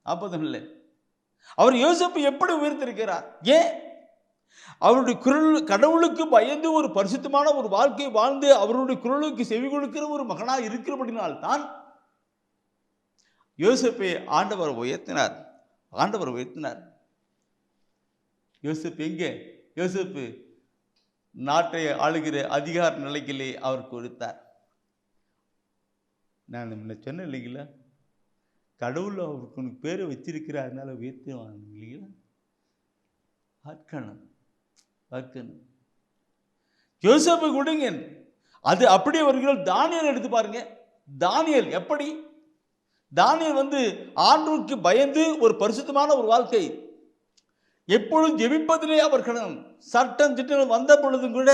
40 அவர் யோசேப்பை எப்படி உயர்த்திருக்கிறார்? ஏன்? அவருடைய குரல், கடவுளுக்கு பயந்து ஒரு பரிசுத்தமான ஒரு வாழ்க்கை வாழ்ந்து அவருடைய குரலுக்கு செவி கொடுக்கிற ஒரு மகனாக இருக்கிறபடினால்தான் யோசேப்பை ஆண்டவர் உயர்த்தினார். யோசேப்பு எங்கே? யோசேப்பு நாட்டை ஆளுகிற அதிகார நிலையிலே அவர் கொடுத்தார். நான் முன்ன சொன்னேன் இல்லைங்களா, கடவுள் அவருக்கு உனக்கு பேரை வச்சிருக்கிறார், அதனால உயர்த்துவாங்க இல்லைங்களா. பார்க்கணும். யோசேப்பை கொடுங்க. அது அப்படியே அவர்கள் தானியேல் எடுத்து பாருங்க. தானியேல் எப்படி? தானியேல் ஆண்டவருக்கு பயந்து ஒரு பரிசுத்தமான ஒரு வாழ்க்கை, எப்பொழுதும் ஜெபிப்பதிலே அவர் சட்டம் திட்டம் வந்த பொழுதும் கூட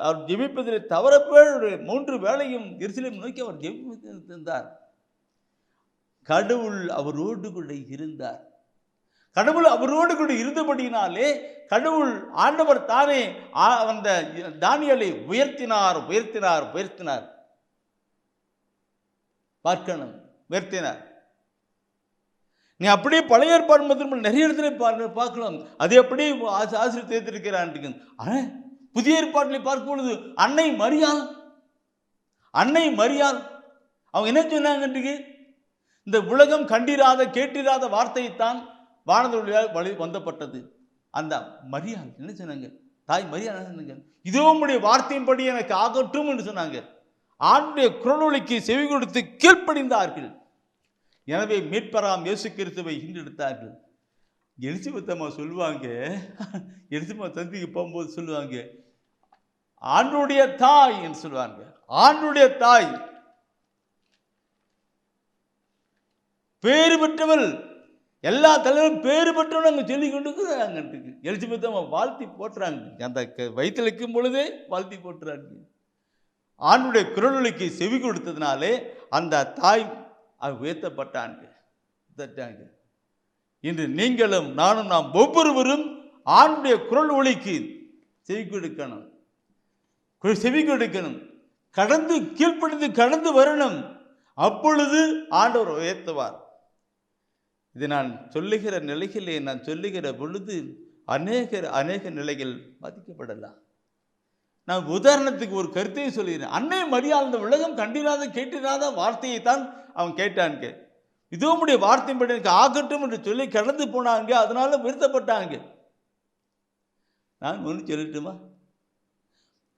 அவர் ஜெபிப்பதிலே தவறப்பே 3 வேளையும் எருசலேம் நோக்கி அவர் ஜெபித்திருந்தார். கடவுள் அவரோடு கூட இருந்தார். கடவுள் அவரோடு கூட இருந்தபடியினாலே கடவுள் ஆண்டவர் தானே அந்த தானியேலை உயர்த்தினார். பார்க்கணும், உயர்த்தினார். நீ அப்படியே பழைய ஏற்பாடு முதல் நிறைய இடத்துல பார்க்கலாம். அது எப்படி ஆசிரியர் தேர்த்திருக்கிறான். புதிய ஏற்பாட்டில் பார்க்கும் பொழுது அன்னை மரியாள் அவங்க என்ன சொன்னாங்க? இந்த உலகம் கண்டிராத கேட்டிராத வார்த்தையைத்தான் வானதொழியால் வழி வந்தப்பட்டது. அந்த மரியாள் என்ன சொன்னாங்க? தாய் மரியாள் என்ன சொன்னாங்க? இதோ உம்முடைய வார்த்தையின்படி எனக்கு ஆகட்டும் என்று சொன்னாங்க. ஆண்டுடைய குரலொலிக்கு செவி கொடுத்து கீழ்ப்படிந்தார்கள். எனவே மீட்பராம் இயேசு கிறிஸ்துவை ஈன்றெடுத்தார்கள். எலிசபெத் அம்மா சொல்லுவாங்க, எலிசபெத் தந்திக்கு போகும்போது சொல்லுவாங்க, ஆண்டுடைய தாய் என்று சொல்லுவாங்க. ஆண்டுடைய தாய், பேறு பெற்றவள், எல்லா தலைவரும் பேறு பெற்றவள் அங்கே சொல்லி கொண்டு எலிசபெத் அம்மா வாழ்த்தி போட்டுறாங்க. அந்த வயிற்றில் இருக்கும் பொழுதே வாழ்த்தி போட்டுறாங்க. ஆண்டுடைய குரலொலிக்கு செவி கொடுத்ததுனாலே அந்த தாய் உயர்த்தப்பட்டாங்க. இன்று நீங்களும் நானும் நாம் ஒவ்வொருவரும் ஆண்டுடைய குரல் ஒலிக்கு செவி கொடுக்கணும், கடந்து கீழ்ப்படிந்து கடந்து வரணும். அப்பொழுது ஆண்டவர் உயர்த்துவார். இது நான் சொல்லுகிற நிலைகளிலே, நான் சொல்லுகிற பொழுது அநேக நிலைகள் பாதிக்கப்படலாம். நான் உதாரணத்துக்கு ஒரு கருத்தையை சொல்லுகிறேன். அன்னை மரியாள் இந்த உலகம் கண்டிராத கேட்டிராத வார்த்தையை தான் அவன் கேட்டாங்க. இதோ உடைய வார்த்தையின்படி எனக்கு ஆகட்டும் என்று சொல்லி கடந்து போனாங்க. அதனால உயர்த்தப்பட்டாங்க. நான் ஒன்று சொல்லட்டுமா?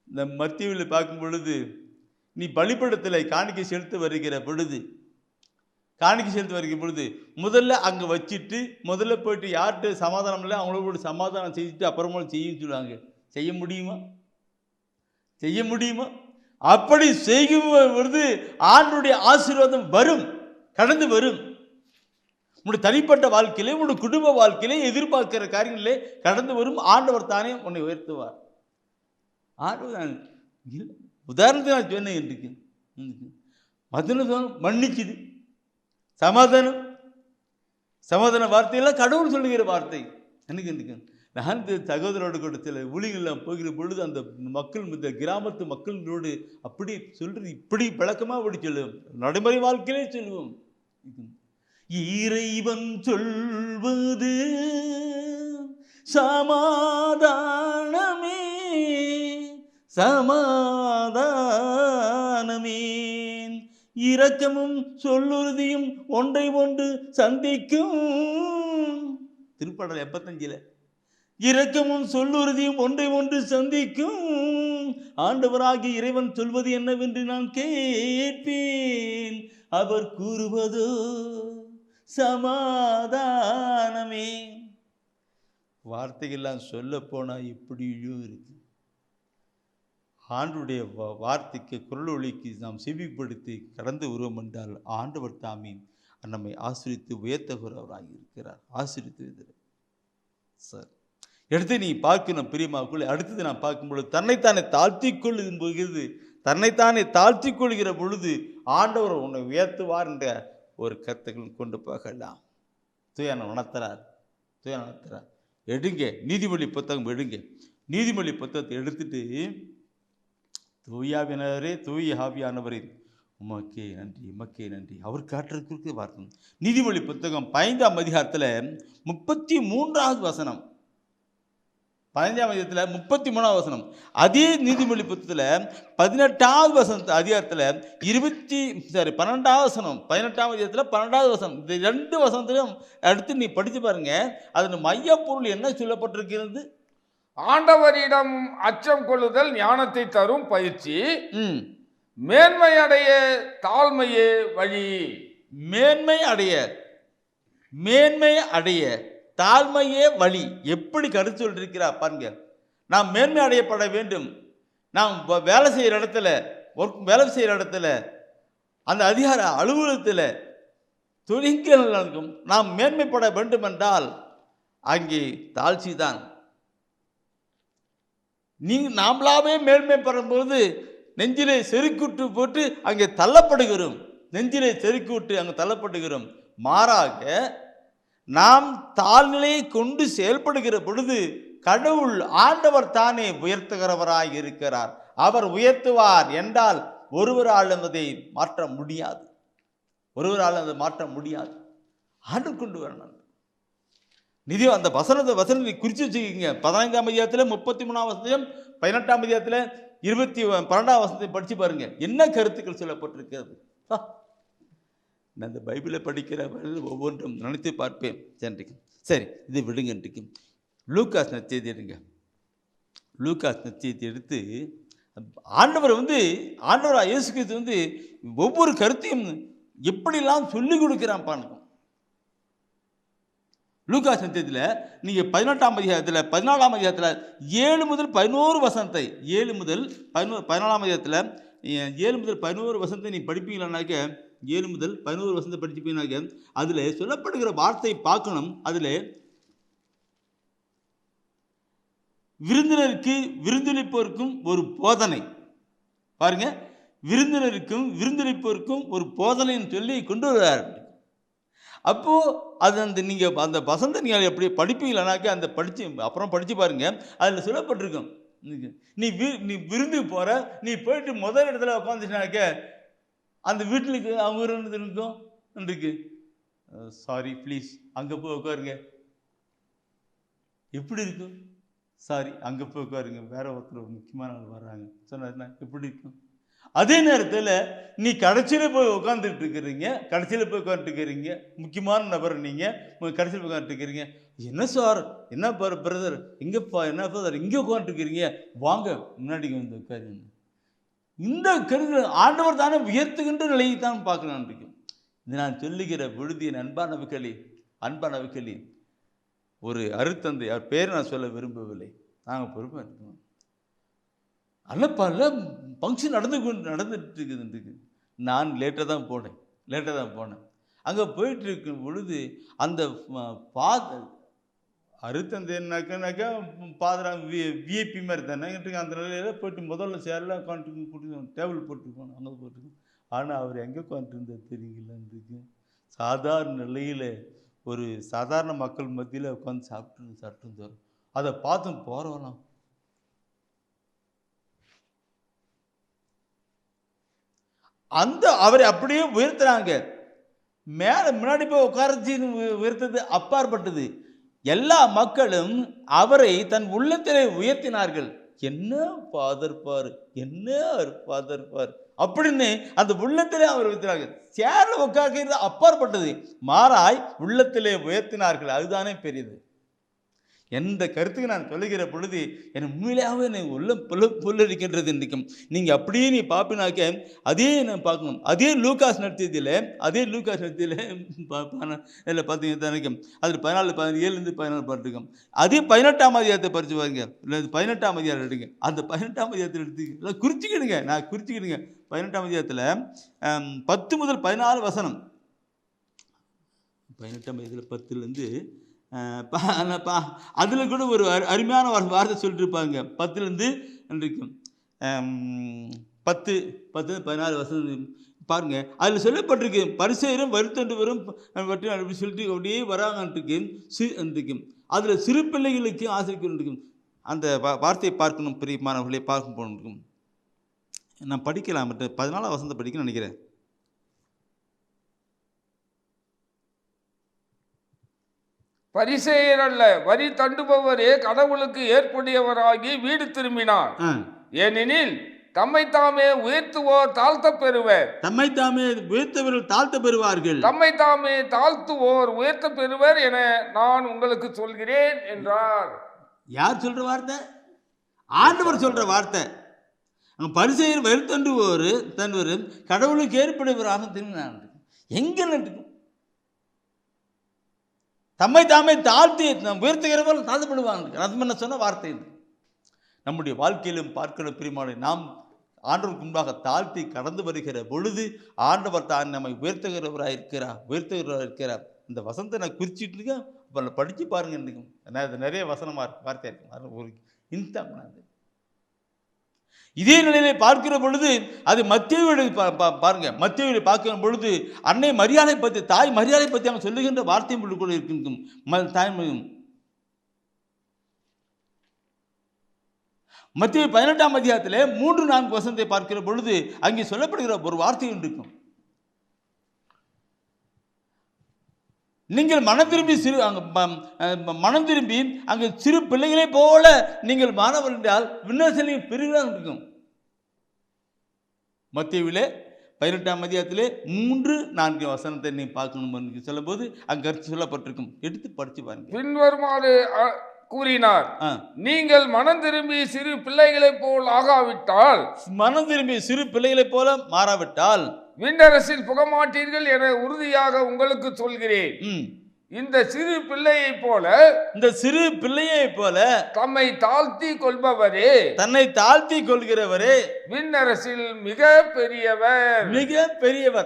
இந்த மத்தியில் பார்க்கும் பொழுது, நீ பலிபீடத்தில் காணிக்கை செலுத்த வருகிற பொழுது முதல்ல அங்கே வச்சுட்டு முதல்ல போயிட்டு யார்கிட்ட சமாதானம் இல்லை அவங்களோட சமாதானம் செஞ்சுட்டு அப்புறமா செய்ய சொல்லுவாங்க. செய்ய முடியுமா? அப்படி செய்யும் பொழுது ஆண்டுடைய ஆசீர்வாதம் கடந்து வரும். உன்னுடைய தனிப்பட்ட வாழ்க்கையிலே, உன்னுடைய குடும்ப வாழ்க்கையிலே, எதிர்பார்க்கிற காரியங்களே கடந்து வரும். ஆண்டவர் தானே உன்னை உயர்த்துவார். ஆண்டவர் உதாரணத்துக்கு நான் சொன்னேன். இருக்கு மன்னிக்குது, சமாதான வார்த்தையெல்லாம் கடவுள் சொல்லுகிற வார்த்தை. எனக்கு நான் சகோதரோடு கூட சில ஊழியெல்லாம் போகிற பொழுது அந்த மக்கள், இந்த கிராமத்து மக்களோடு அப்படி சொல்றது, இப்படி விளக்கமாக அப்படி சொல்லுவோம். நடைமுறை வாழ்க்கையிலே சொல்லுவோம். இறைவன் சொல்வது சமாதானமே, இரக்கமும் சொல்லுறுதியும் ஒன்றை ஒன்று சந்திக்கும். திருப்பாடல் 85 இரக்கமும் சொல்லுறுதியும் ஒன்றை ஒன்று சந்திக்கும். ஆண்டவராகிய இறைவன் சொல்வது என்னவென்று நான் கேட்பேன், அவர் கூறுவதோ சமாதானமே. வார்த்தைகள்லாம் சொல்ல போனா எப்படியோ இருக்கு. ஆண்டுடைய வார்த்தைக்கு குரல் ஒலிக்கு நாம் செவிப்படுத்தி கடந்து வருவோம் என்றால் ஆண்டவர் தாமே நம்மை ஆசிரித்து உயர்த்துகிறவராக இருக்கிறார். ஆசிரித்து சார், எடுத்து நீ பார்க்கணும் பிரியமாக்குள்ள. அடுத்தது நான் பார்க்கும் பொழுது தன்னைத்தானே தாழ்த்தி கொள்ளும்போது, தன்னைத்தானே தாழ்த்தி கொள்கிற பொழுது ஆண்டவர் உன்னை உயர்த்துவார் என்ற ஒரு கருத்துக்கள் கொண்டு போகலாம். துயன உணர்த்துறார். எடுங்க நீதிமொழி புத்தகம் எடுங்க. நீதிமொழி புத்தகத்தை எடுத்துட்டு, தூயாவினரே தூய ஆவியானவரே உமக்கே நன்றி, உமக்கே நன்றி, அவர் காட்டுறதுக்கு பார்க்கணும். நீதிமொழி புத்தகம் 5ஆம் அதிகாரத்தில் 33வது வசனம், 15ஆம் அதிகாரத்தில் 33வது வசனம். அதே நீதிமொழி புத்தகத்தில் 18வது அதிகாரத்தில் 12வது வசனம், 18ஆம் அதிகாரத்தில் 12வது வசனம். இந்த 2 வசனத்திலும் அடுத்து நீ படித்து பாருங்க. அதன் மையப்பொருள் என்ன சொல்லப்பட்டிருக்கிறது? ஆண்டவரிடம் அச்சம் கொள்ளுதல் ஞானத்தை தரும் பயிற்சி, மேன்மை அடைய தாழ்மையே வழி. மேன்மை அடைய தாழ்மையே வழி. எப்படி கருத்து சொல்லிருக்கிறார் பாருங்க. நாம் மேன்மை அடையப்பட வேண்டும். நாம் வேலை செய்கிற இடத்துல அந்த அதிகார அலுவலகத்தில் தொழில்களுக்கும் நாம் மேன்மைப்பட வேண்டும் என்றால் அங்கே தாழ்ச்சி தான். நாமளாவே மேன்மை பெறும்போது நெஞ்சிலே செருக்கூட்டு போட்டு அங்கே தள்ளப்படுகிறோம். மாறாக நாம் தாழ்நிலையை கொண்டு செயல்படுகிற பொழுது கடவுள் ஆண்டவர் தானே உயர்த்துகிறவராய் இருக்கிறார். அவர் உயர்த்துவார் என்றால் ஒருவரால் அதை மாற்ற முடியாது. ஆண்டு கொண்டு வரணும். நிதி அந்த வசனத்தை குறித்து வச்சுக்கிங்க. 15ஆம் அதிகாரத்தில் 33ஆம் வசனம், 18ஆம் அதிகாரத்தில் 12ஆம் வசனத்தை படித்து பாருங்க. என்ன கருத்துக்கள் சொல்லப்பட்டிருக்கிறது? நான் இந்த பைபிளை படிக்கிற ஒவ்வொன்றும் நினைத்து பார்ப்பேன். சரி, இது விடுங்க. லூக்காஸ் நற்செய்தி எடுங்க. லூக்காஸ் நற்செய்தி எடுத்து ஆண்டவர் இயேசு கிறிஸ்து ஒவ்வொரு கருத்தையும் எப்படிலாம் சொல்லிக் கொடுக்கிறான் பாருங்க. லூக்காஸ் நற்செய்தியில் நீங்கள் 18ஆம் அதிகாரத்தில் 14ஆம் அதிகாரத்தில் 7 முதல் 11 வசனத்தை 7 முதல் 14ஆம் அதிகாரத்தில் 7 முதல் 11 வசனத்தை நீ படிப்பீங்களானாக்க 7 முதல் 11 வசனத்தை படிச்சுப்பீங்கனாக்க அதில் சொல்லப்படுகிற வார்த்தை பார்க்கணும். அதில் விருந்தளிப்போருக்கும் ஒரு போதனை பாருங்க. விருந்தளிப்போருக்கும் ஒரு போதனைன்னு சொல்லி கொண்டு வர்றார். அப்போது அது நீங்கள் அந்த வசந்த நீங்கள் எப்படி படிப்பீங்களானாக்க அந்த அப்புறம் படித்து பாருங்க. அதில் சொல்லப்பட்டிருக்கும், நீ விருந்துக்கு போகிற, நீ போயிட்டு முதல் இடத்துல உட்காந்துட்டாக்க அந்த வீட்டுக்கு அவங்க இருக்கும் இருக்கு, சாரி ப்ளீஸ் அங்கே போய் உட்காருங்க. எப்படி இருக்கும்? சாரி அங்கே போய் உட்காருங்க, வேற ஒருத்தர் முக்கியமான ஆள் வர்றாங்க சொன்னா எப்படி இருக்கும்? அதே நேரத்தில் நீ கடைசியில் போய் உட்காந்துட்டு இருக்கிறீங்க, முக்கியமான நபர் நீங்கள் கடைசியில் போய் உட்காந்துருக்கிறீங்க. என்ன சார், என்ன பிரதர், எங்கேப்பா, என்ன பிரதர் இங்கே உட்காந்துருக்கிறீங்க, வாங்க முன்னாடி வந்து உட்காருங்க. இந்த கருத்து ஆண்டவர் தானே உயர்த்துகின்ற நிலையை தான் பார்க்கணும். இது நான் சொல்லுகிற பொழுது என் அன்பானவர்களே, ஒரு அருத்தந்தை, அவர் பேர் நான் சொல்ல விரும்பவில்லை, நாங்கள் பொறுப்பாக இருக்கணும். அல்ல ஃபங்க்ஷன் நடந்துட்டு இருக்குது. நான் லேட்டாக தான் போனேன். அங்கே போயிட்டு இருக்கும் பொழுது அந்த அருத்தந்தைனாக்கா பாதரம் விஐபி மாதிரி தானே அந்த நிலையில் போயிட்டு முதல்ல சேரில் உட்காந்துட்டு டேபிள் போட்டுருக்கோம், அங்கே போட்டுருக்கோம். ஆனால் அவர் எங்கே உட்காந்துருந்தார் தெரியுங்களா? சாதாரண நிலையில் ஒரு சாதாரண மக்கள் மத்தியில் உட்காந்து சாப்பிட்டு வரும். அதை பார்த்து போகிறவலாம் அவரை அப்படியே உயர்த்துறாங்க. மேலே முன்னாடி போய் உட்காரச்சின்னு உயர்த்தது அப்பாற்பட்டது. எல்லா மக்களும் அவரை தன் உள்ளத்திலே உயர்த்தினார்கள். என்ன ஃபாதர் பார் அப்படின்னு அந்த உள்ளத்திலே அவர் உயர்த்தினார்கள். சேர்ல உட்கார்ந்து அப்பாற்பட்டது, மாறாய் உள்ளத்திலே உயர்த்தினார்கள். அதுதானே பெரியது. எந்த கருத்துக்கு நான் சொல்லுகிற பொழுது என் உண்மையிலேயே என்னை உள்ளம் புல்லரிக்கின்றது. இன்றைக்கும் நீங்கள் அப்படியே நீ பார்ப்பினாக்க அதே நான் பார்க்கணும். அதே லூக்காஸ் நற்செய்தியில் இதில் பார்த்தீங்கன்னா அதில் 14-17 பார்த்துருக்கோம். அதே 18ஆம் அதிகாரத்தை படித்து பாருங்க. இல்லை 18ஆம் அதிகாரம் எடுங்க. அந்த 18ஆம் அதிகாரத்தில் எடுத்து குறிச்சிக்கிடுங்க. 18ஆம் அதிகாரத்தில் 10 முதல் 14 வசனம். 18ஆம் அதிகாரத்தில் 10லேருந்து அதில் கூட ஒரு அருமையான வார்த்தை சொல்லிட்டு இருப்பாங்க. 10லேருந்து இன்றைக்கும் 10-16 வசனம் பாருங்க. அதில் சொல்லப்பட்டிருக்கு, பரிசேயரும் வருத்தண்டவரும் அப்படி சொல்லிட்டு அப்படியே வராங்கன்றிருக்கு. அதில் சிறு பிள்ளைகளுக்கு ஆசிரியர் அந்த வார்த்தையை பார்க்கணும் பிரியமானவர்களை பார்க்க போகணும். நான் படிக்கலாம், 14 வசனத்தை படிக்கணும்னு நினைக்கிறேன். பரிசேயர் அல்ல, வரி தண்டுபவரே கடவுளுக்கு ஏற்புடையவராகி வீடு திரும்பினார். ஏனெனில் தம்மைத்தாமே உயர்த்துவோர் தாழ்த்த பெறுவர். தம்மைத்தாமே உயர்த்தவர்கள் தாழ்த்த பெறுவார்கள். தம்மைத்தாமே தாழ்த்துவோர் உயர்த்த பெறுவர் என நான் உங்களுக்கு சொல்கிறேன் என்றார். யார் சொல்ற வார்த்தை? ஆண்டவர் சொல்ற வார்த்தை. பரிசேயர் வருத்தண்டுவோர் தன்வர் கடவுளுக்கு ஏற்புடையவராக திரும்பினார். எங்க நட்டுக்கும் தம்மை தாமே தாழ்த்தி உயர்த்துகிறவர்கள் தாழ்த்தப்படுவாங்க. அது என்ன சொன்ன வார்த்தை இது. நம்முடைய வாழ்க்கையிலும் பார்க்கிற பிரியமானவர்களே, நாம் ஆண்டவருக்கு முன்பாக தாழ்த்தி கடந்து வருகிற பொழுது ஆண்டவர் தான் நம்மை உயர்த்துகிறவராக இருக்கிறார். இந்த வசனத்தை நான் குறிச்சிட்டு இருக்கேன். இப்போ படித்து பாருங்க. அது நிறைய வசனமாக இருக்கு, வார்த்தை இருக்கு. ஒரு இன்ஸ்டாக இதே நிலையிலே பார்க்கிற பொழுது அது மத்தேயுவை பாருங்க. மத்தேயுவை பார்க்கிற பொழுது அன்னை மரியாதை பற்றி, தாய் மரியாதை பற்றி அவங்க சொல்லுகின்ற வார்த்தையும் கூட இருக்கின்றும். தாய்மையும் மத்தேயு 18ஆம் அதிகாரத்திலே 3-4 வசனத்தை பார்க்கிற பொழுது அங்கே சொல்லப்படுகிற ஒரு வார்த்தை இருக்கும். நீங்கள் மனம் திரும்பி அங்கு சிறு பிள்ளைகளை போல நீங்கள் மாணவர் என்றால் விண்ணரசிலே பெருகிறார் இருக்கும். மத்தேயுவிலே 18ஆம் அதிகாரத்திலே 3-4 வசனத்தை நீ பார்க்கணும் சொல்லும் போது அங்கு கருத்து சொல்லப்பட்டிருக்கும். எடுத்து படிச்சு பாருங்க. பின்வருமாறு கூறினார், நீங்கள் மனம் திரும்பி சிறு பிள்ளைகளை போல் ஆகாவிட்டால், மனம் திரும்பி சிறு பிள்ளைகளை போல மாறாவிட்டால் விண்ணரசில் புகமாட்டீர்கள் என உறுதியாக உங்களுக்கு சொல்கிறேன். இந்த சிறு பிள்ளையை போல தம்மை தாழ்த்தி கொள்பவரே, தன்னை தாழ்த்தி கொள்கிறவரே விண்ணரசில் மிக பெரியவர்.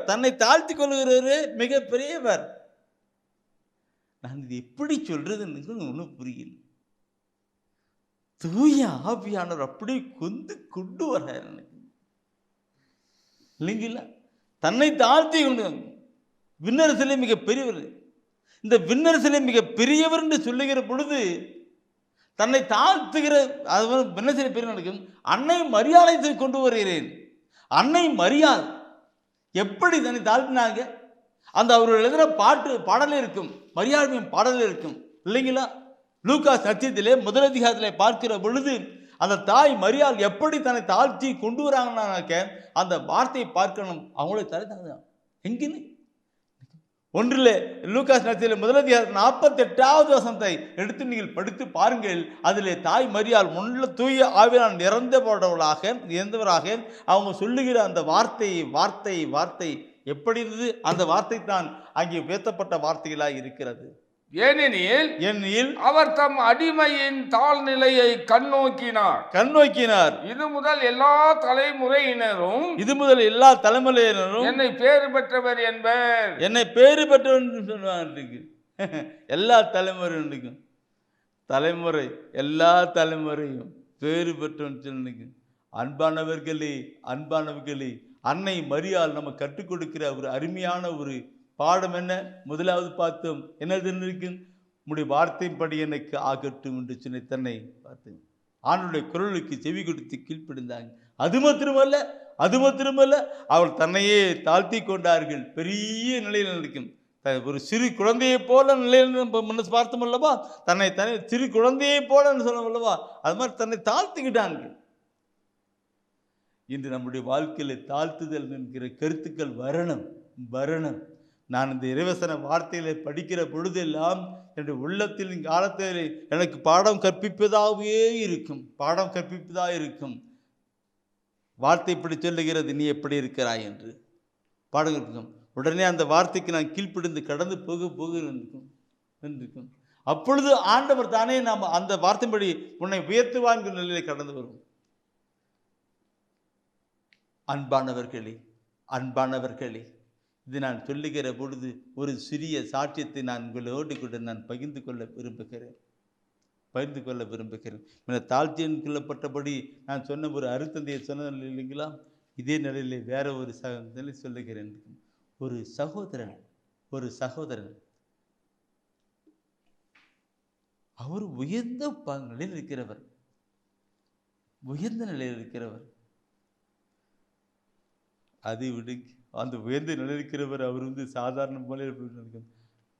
தன்னை தாழ்த்தி கொள்கிறவரே மிக பெரியவர். நான் இது எப்படி சொல்றதுன்னு ஒன்றும் புரியல. தூய ஆவியானவர் அப்படி கொண்டு வர இல்லைங்களா? தன்னை தாழ்த்தி கொண்டு விண்ணரசிலே மிக பெரியவர். இந்த விண்ணரசிலே மிக பெரியவர் என்று சொல்லுகிற பொழுது தன்னை தாழ்த்துகிற விண்ணரசிலே பெரிய நடக்கும். அன்னை மரியாதை கொண்டு வருகிறேன். அன்னை மரியாதை எப்படி தன்னை தாழ்த்தினாங்க? அந்த அவர்கள் எழுதுகிற பாடலே இருக்கும், மரியாதை பாடலே இருக்கும் இல்லைங்களா? லூக்கா சத்தியத்திலே 1 அதிகாரத்திலே பார்க்கிற பொழுது அந்த தாய் மரியாள் எப்படி தன்னை தாழ்த்தி கொண்டு வராங்கன்னாக்க அந்த வார்த்தையை பார்க்கணும். அவங்களே தலை எங்கின்னு ஒன்றில் லூக்கா சத்தியத்திலே 1 அதிகாரம் 48வது வசனத்தை எடுத்து நீங்கள் படித்து பாருங்கள். அதிலே தாய் மரியாள் முன்ன தூய ஆவியால் இறந்தவராக அவங்க சொல்லுகிற அந்த வார்த்தை எப்படி இருந்தது? அந்த வார்த்தை தான் அங்கே உயர்த்தப்பட்ட வார்த்தைகளாக இருக்கிறது. ஏனெனில் அவர் தம் அடிமையின் தாழ்நிலையை கண்ணோக்கினார். இது முதல் எல்லா தலைமுறையினரும் என்னை பேறு பெற்றவர் என்பர். என்னை பேறு பெற்றவர் சொல்லுவாங்க. எல்லா எல்லா தலைமுறையும் பேறு பெற்றவன் சொல்லுங்க. அன்பானவர்களே, அன்னை மரியாள் நம்ம கற்றுக் கொடுக்கிற ஒரு அருமையான ஒரு பாடம் என்ன? முதலாவது பார்த்தோம், என்னதுன்னு இருக்கு? உம்முடைய வார்த்தையின்படி எனக்கு ஆகட்டும் என்று சொன்ன தன்னை பார்த்து ஆண்டவருடைய குரலுக்கு செவி கொடுத்து கீழ்ப்படிந்தாங்க. அது மாத்திரமல்ல அவள் தன்னையே தாழ்த்தி கொண்டார்கள். பெரிய நிலையில் இருக்கும். ஒரு சிறு குழந்தையை போல நிலையில் மனசு பார்த்தோம் அல்லவா? தன்னை சிறு குழந்தையை போல சொன்னோம் அல்லவா? அது மாதிரி தன்னை தாழ்த்திக்கிட்டாங்க. இன்று நம்முடைய வாழ்க்கையில் தாழ்த்துதல் என்கிற கருத்துக்கள் வரணும். நான் இந்த இறைவசன வார்த்தைகளை படிக்கிற பொழுதெல்லாம் என்னுடைய உள்ளத்தில் காலத்தில் எனக்கு பாடம் கற்பிப்பதாகவே இருக்கும். வார்த்தை இப்படி சொல்லுகிறது, நீ எப்படி இருக்கிறாய் என்று பாடம் இருக்கும். உடனே அந்த வார்த்தைக்கு நான் கீழ்ப்பிடிந்து கடந்து போகும். அப்பொழுது ஆண்டவர் தானே நாம் அந்த வார்த்தைப்படி உன்னை உயர்த்துவாங்கிற நிலையிலே கடந்து வரும். அன்பானவர்களே, இது நான் சொல்லுகிற பொழுது ஒரு சிறிய சாட்சியத்தை நான் உங்களோடு கூட நான் பகிர்ந்து கொள்ள விரும்புகிறேன். தாழ்ச்சியின் கொள்ளப்பட்டபடி நான் சொன்ன ஒரு அருத்தந்தையை சொன்ன இல்லைங்களா, இதே நிலையில் வேற ஒரு நிலை சொல்லுகிறேன். ஒரு சகோதரன் அவர் உயர்ந்த நிலையில் இருக்கிறவர், அதை விடு. அந்த உயர்ந்த நிலையில் இருக்கிறவர் அவர் சாதாரண நிலையில்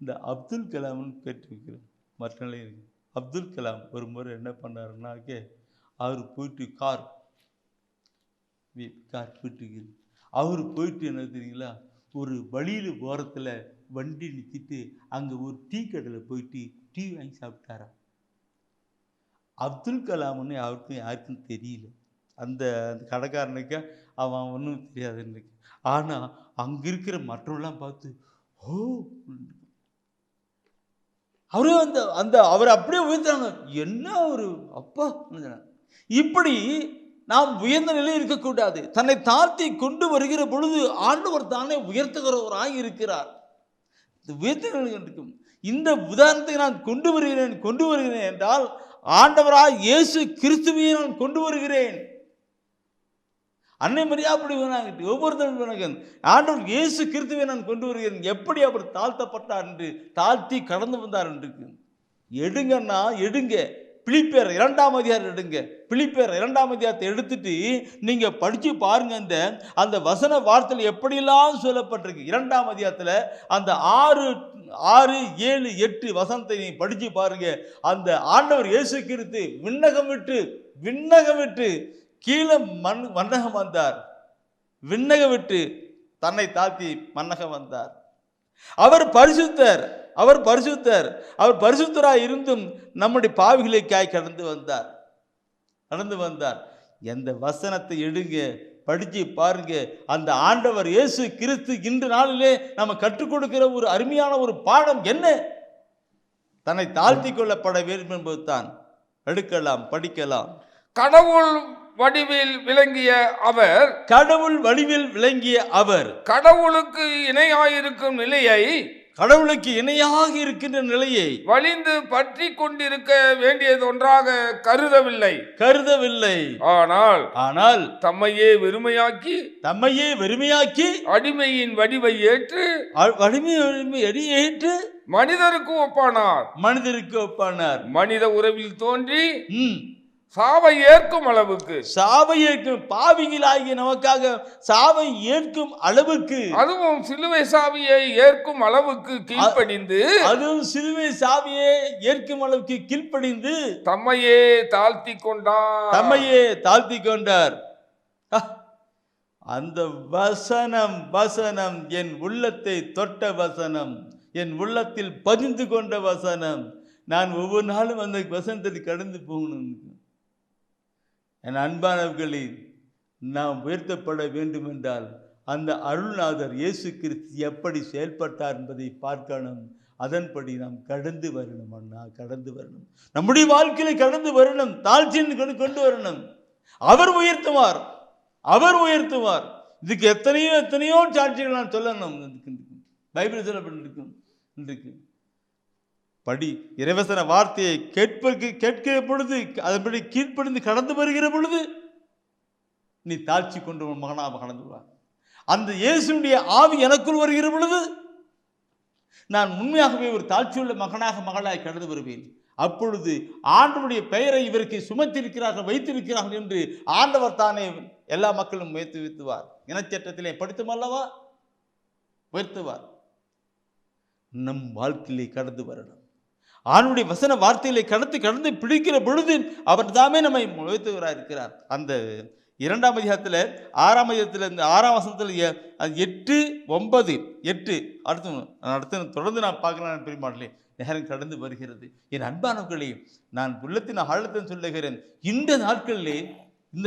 இந்த அப்துல் கலாம்னு கேட்டிருக்கிறார். மற்ற நிலையில் அப்துல் கலாம் ஒரு முறை என்ன பண்ணாருன்னாக்க, அவர் போயிட்டு கார் போயிட்டு அவர் போயிட்டு என்ன தெரியுங்களா, ஒரு வழியில் ஓரத்தில் வண்டி நிறுத்திட்டு அங்கே ஒரு டீ கடையில் போயிட்டு டீ வாங்கி சாப்பிட்டாராம். அப்துல் கலாம்னு யாருக்கும் தெரியல, அந்த கடைக்காரனுக்கு அவன் ஒன்றும் தெரியாதுன்னு. ஆனால் அங்கே இருக்கிற மற்றவெல்லாம் பார்த்து ஓ, அவரே அவர் அப்படியே உயர்த்தாங்க. என்ன ஒரு அப்பா, இப்படி நாம் உயர்ந்த நிலையில் இருக்கக்கூடாது. தன்னை தாழ்த்தி கொண்டு வருகிற பொழுது ஆண்டவர் தானே உயர்த்துகிறவராக இருக்கிறார். உயர்த்த இருக்கும் இந்த உதாரணத்தை நான் கொண்டு வருகிறேன் என்றால் ஆண்டவராக இயேசு கிறிஸ்துவை நான் கொண்டு வருகிறேன். அன்னை மரியா அப்படி ஒவ்வொருத்தரும் ஆண்டவர் இயேசு கிறிஸ்துவை நான் கொண்டு வருகிறேன். எப்படி அவர் தாழ்த்தப்பட்டார் என்று, தாழ்த்தி கடந்து வந்தார் என்று எடுங்கன்னா எடுங்க. பிலிப்பியர் 2ஆம் அதிகாரம் எடுங்க. பிலிப்பியர் 2ஆம் அதிகாரத்தை எடுத்துட்டு நீங்க படிச்சு பாருங்க. அந்த வசன வார்த்தையில் எப்படியெல்லாம் சொல்லப்பட்டிருக்கு. 2ஆம் அதிகாரத்தில் அந்த 6, 7, 8 வசனத்தை நீ படிச்சு பாருங்க. அந்த ஆண்டவர் இயேசு கிறிஸ்து விண்ணகம் விட்டு கீழே மண்ணகம் வந்தார். விண்ணகம் விட்டு தன்னை தாழ்த்தி மண்ணகம் வந்தார். அவர் பரிசுத்தராய் இருந்தும் நம்முடைய பாவிகளுக்காய் கடந்து வந்தார். எந்த வசனத்தை எடுங்க, படிச்சு பாருங்க. அந்த ஆண்டவர் இயேசு கிறிஸ்து இன்று நாளிலே நம்ம கற்றுக் கொடுக்கிற ஒரு அருமையான ஒரு பாடம் என்ன? தன்னை தாழ்த்தி கொள்ளப்பட வேண்டும் என்பதுதான். எடுக்கலாம், படிக்கலாம். கடவுள் வடிவில் விளங்கிய அவர் கடவுளுக்கு இணையாக இருக்கின்ற நிலையை வலிந்து பற்றி கொண்டிருக்க வேண்டியது ஒன்றாக கருதவில்லை. ஆனால் தம்மையே வெறுமையாக்கி அடிமையின் வடிவை ஏற்று மனிதருக்கு ஒப்பானார். மனித உறவில் தோன்றி சாவை ஏற்கும் பாவிகளாகிய நமக்காக சாவை ஏற்கும் அளவுக்கு, அதுவும் சிலுவை சாவியை ஏற்கும் அளவுக்கு கீழ்ப்படிந்து தம்மையே தாழ்த்தி கொண்டார். அந்த வசனம் என் உள்ளத்தை தொட்ட வசனம், என் உள்ளத்தில் பதிந்து கொண்ட வசனம். நான் ஒவ்வொரு நாளும் அந்த வசனத்தை கடந்து போகணும். என் அன்பானவர்களே, நாம் உயர்த்தப்பட வேண்டும் என்றால் அந்த அருள்நாதர் இயேசு கிறிஸ்து எப்படி செயல்பட்டார் என்பதை பார்க்கணும். அதன்படி நாம் கடந்து வரணும். நம்முடைய வாழ்க்கையில கடந்து வரணும். தாழ்ச்சியின் கொண்டு வரணும். அவர் உயர்த்துவார். இதுக்கு எத்தனையோ சாட்சிகள் நான் சொல்லணும். பைபிள் சொல்லப்பட்டிருக்கும். இன்றைக்கு படி இறைவசன வார்த்தையை கேட்கிற பொழுது, அதன்படி கீழ்ப்படிந்து கடந்து வருகிற பொழுது நீ தாழ்ச்சி கொண்டு மகனாக கடந்து வா. அந்த இயேசுடைய ஆவி எனக்குள் வருகிற பொழுது நான் உண்மையாகவே ஒரு தாழ்ச்சியுள்ள மகளாய் கடந்து வருவேன். அப்பொழுது ஆண்டவருடைய பெயரை இவருக்கு வைத்திருக்கிறார்கள் என்று ஆண்டவர் தானே எல்லா மக்களும் உயர்த்துவார். இனச்சட்டத்திலே படித்தும் அல்லவா உயர்த்துவார். நம் வாழ்க்கையிலே கடந்து வரணும். ஆணுடைய வசன வார்த்தைகளை கடந்து பிடிக்கிற பொழுது அவர் தாமே நம்மை உயர்த்துவராக இருக்கிறார். அந்த 2ஆம் அதிகாரத்தில் 6ஆம் அதிகாரத்தில் இந்த 6ஆம் வசனத்தில் 8, 9, 8 அடுத்து தொடர்ந்து நான் பார்க்கலாம். பெருமாளே நேரம் கடந்து வருகிறது. என் அன்பானவர்களே, நான் உள்ளத்தின் ஆழத்தின் சொல்லுகிறேன். இந்த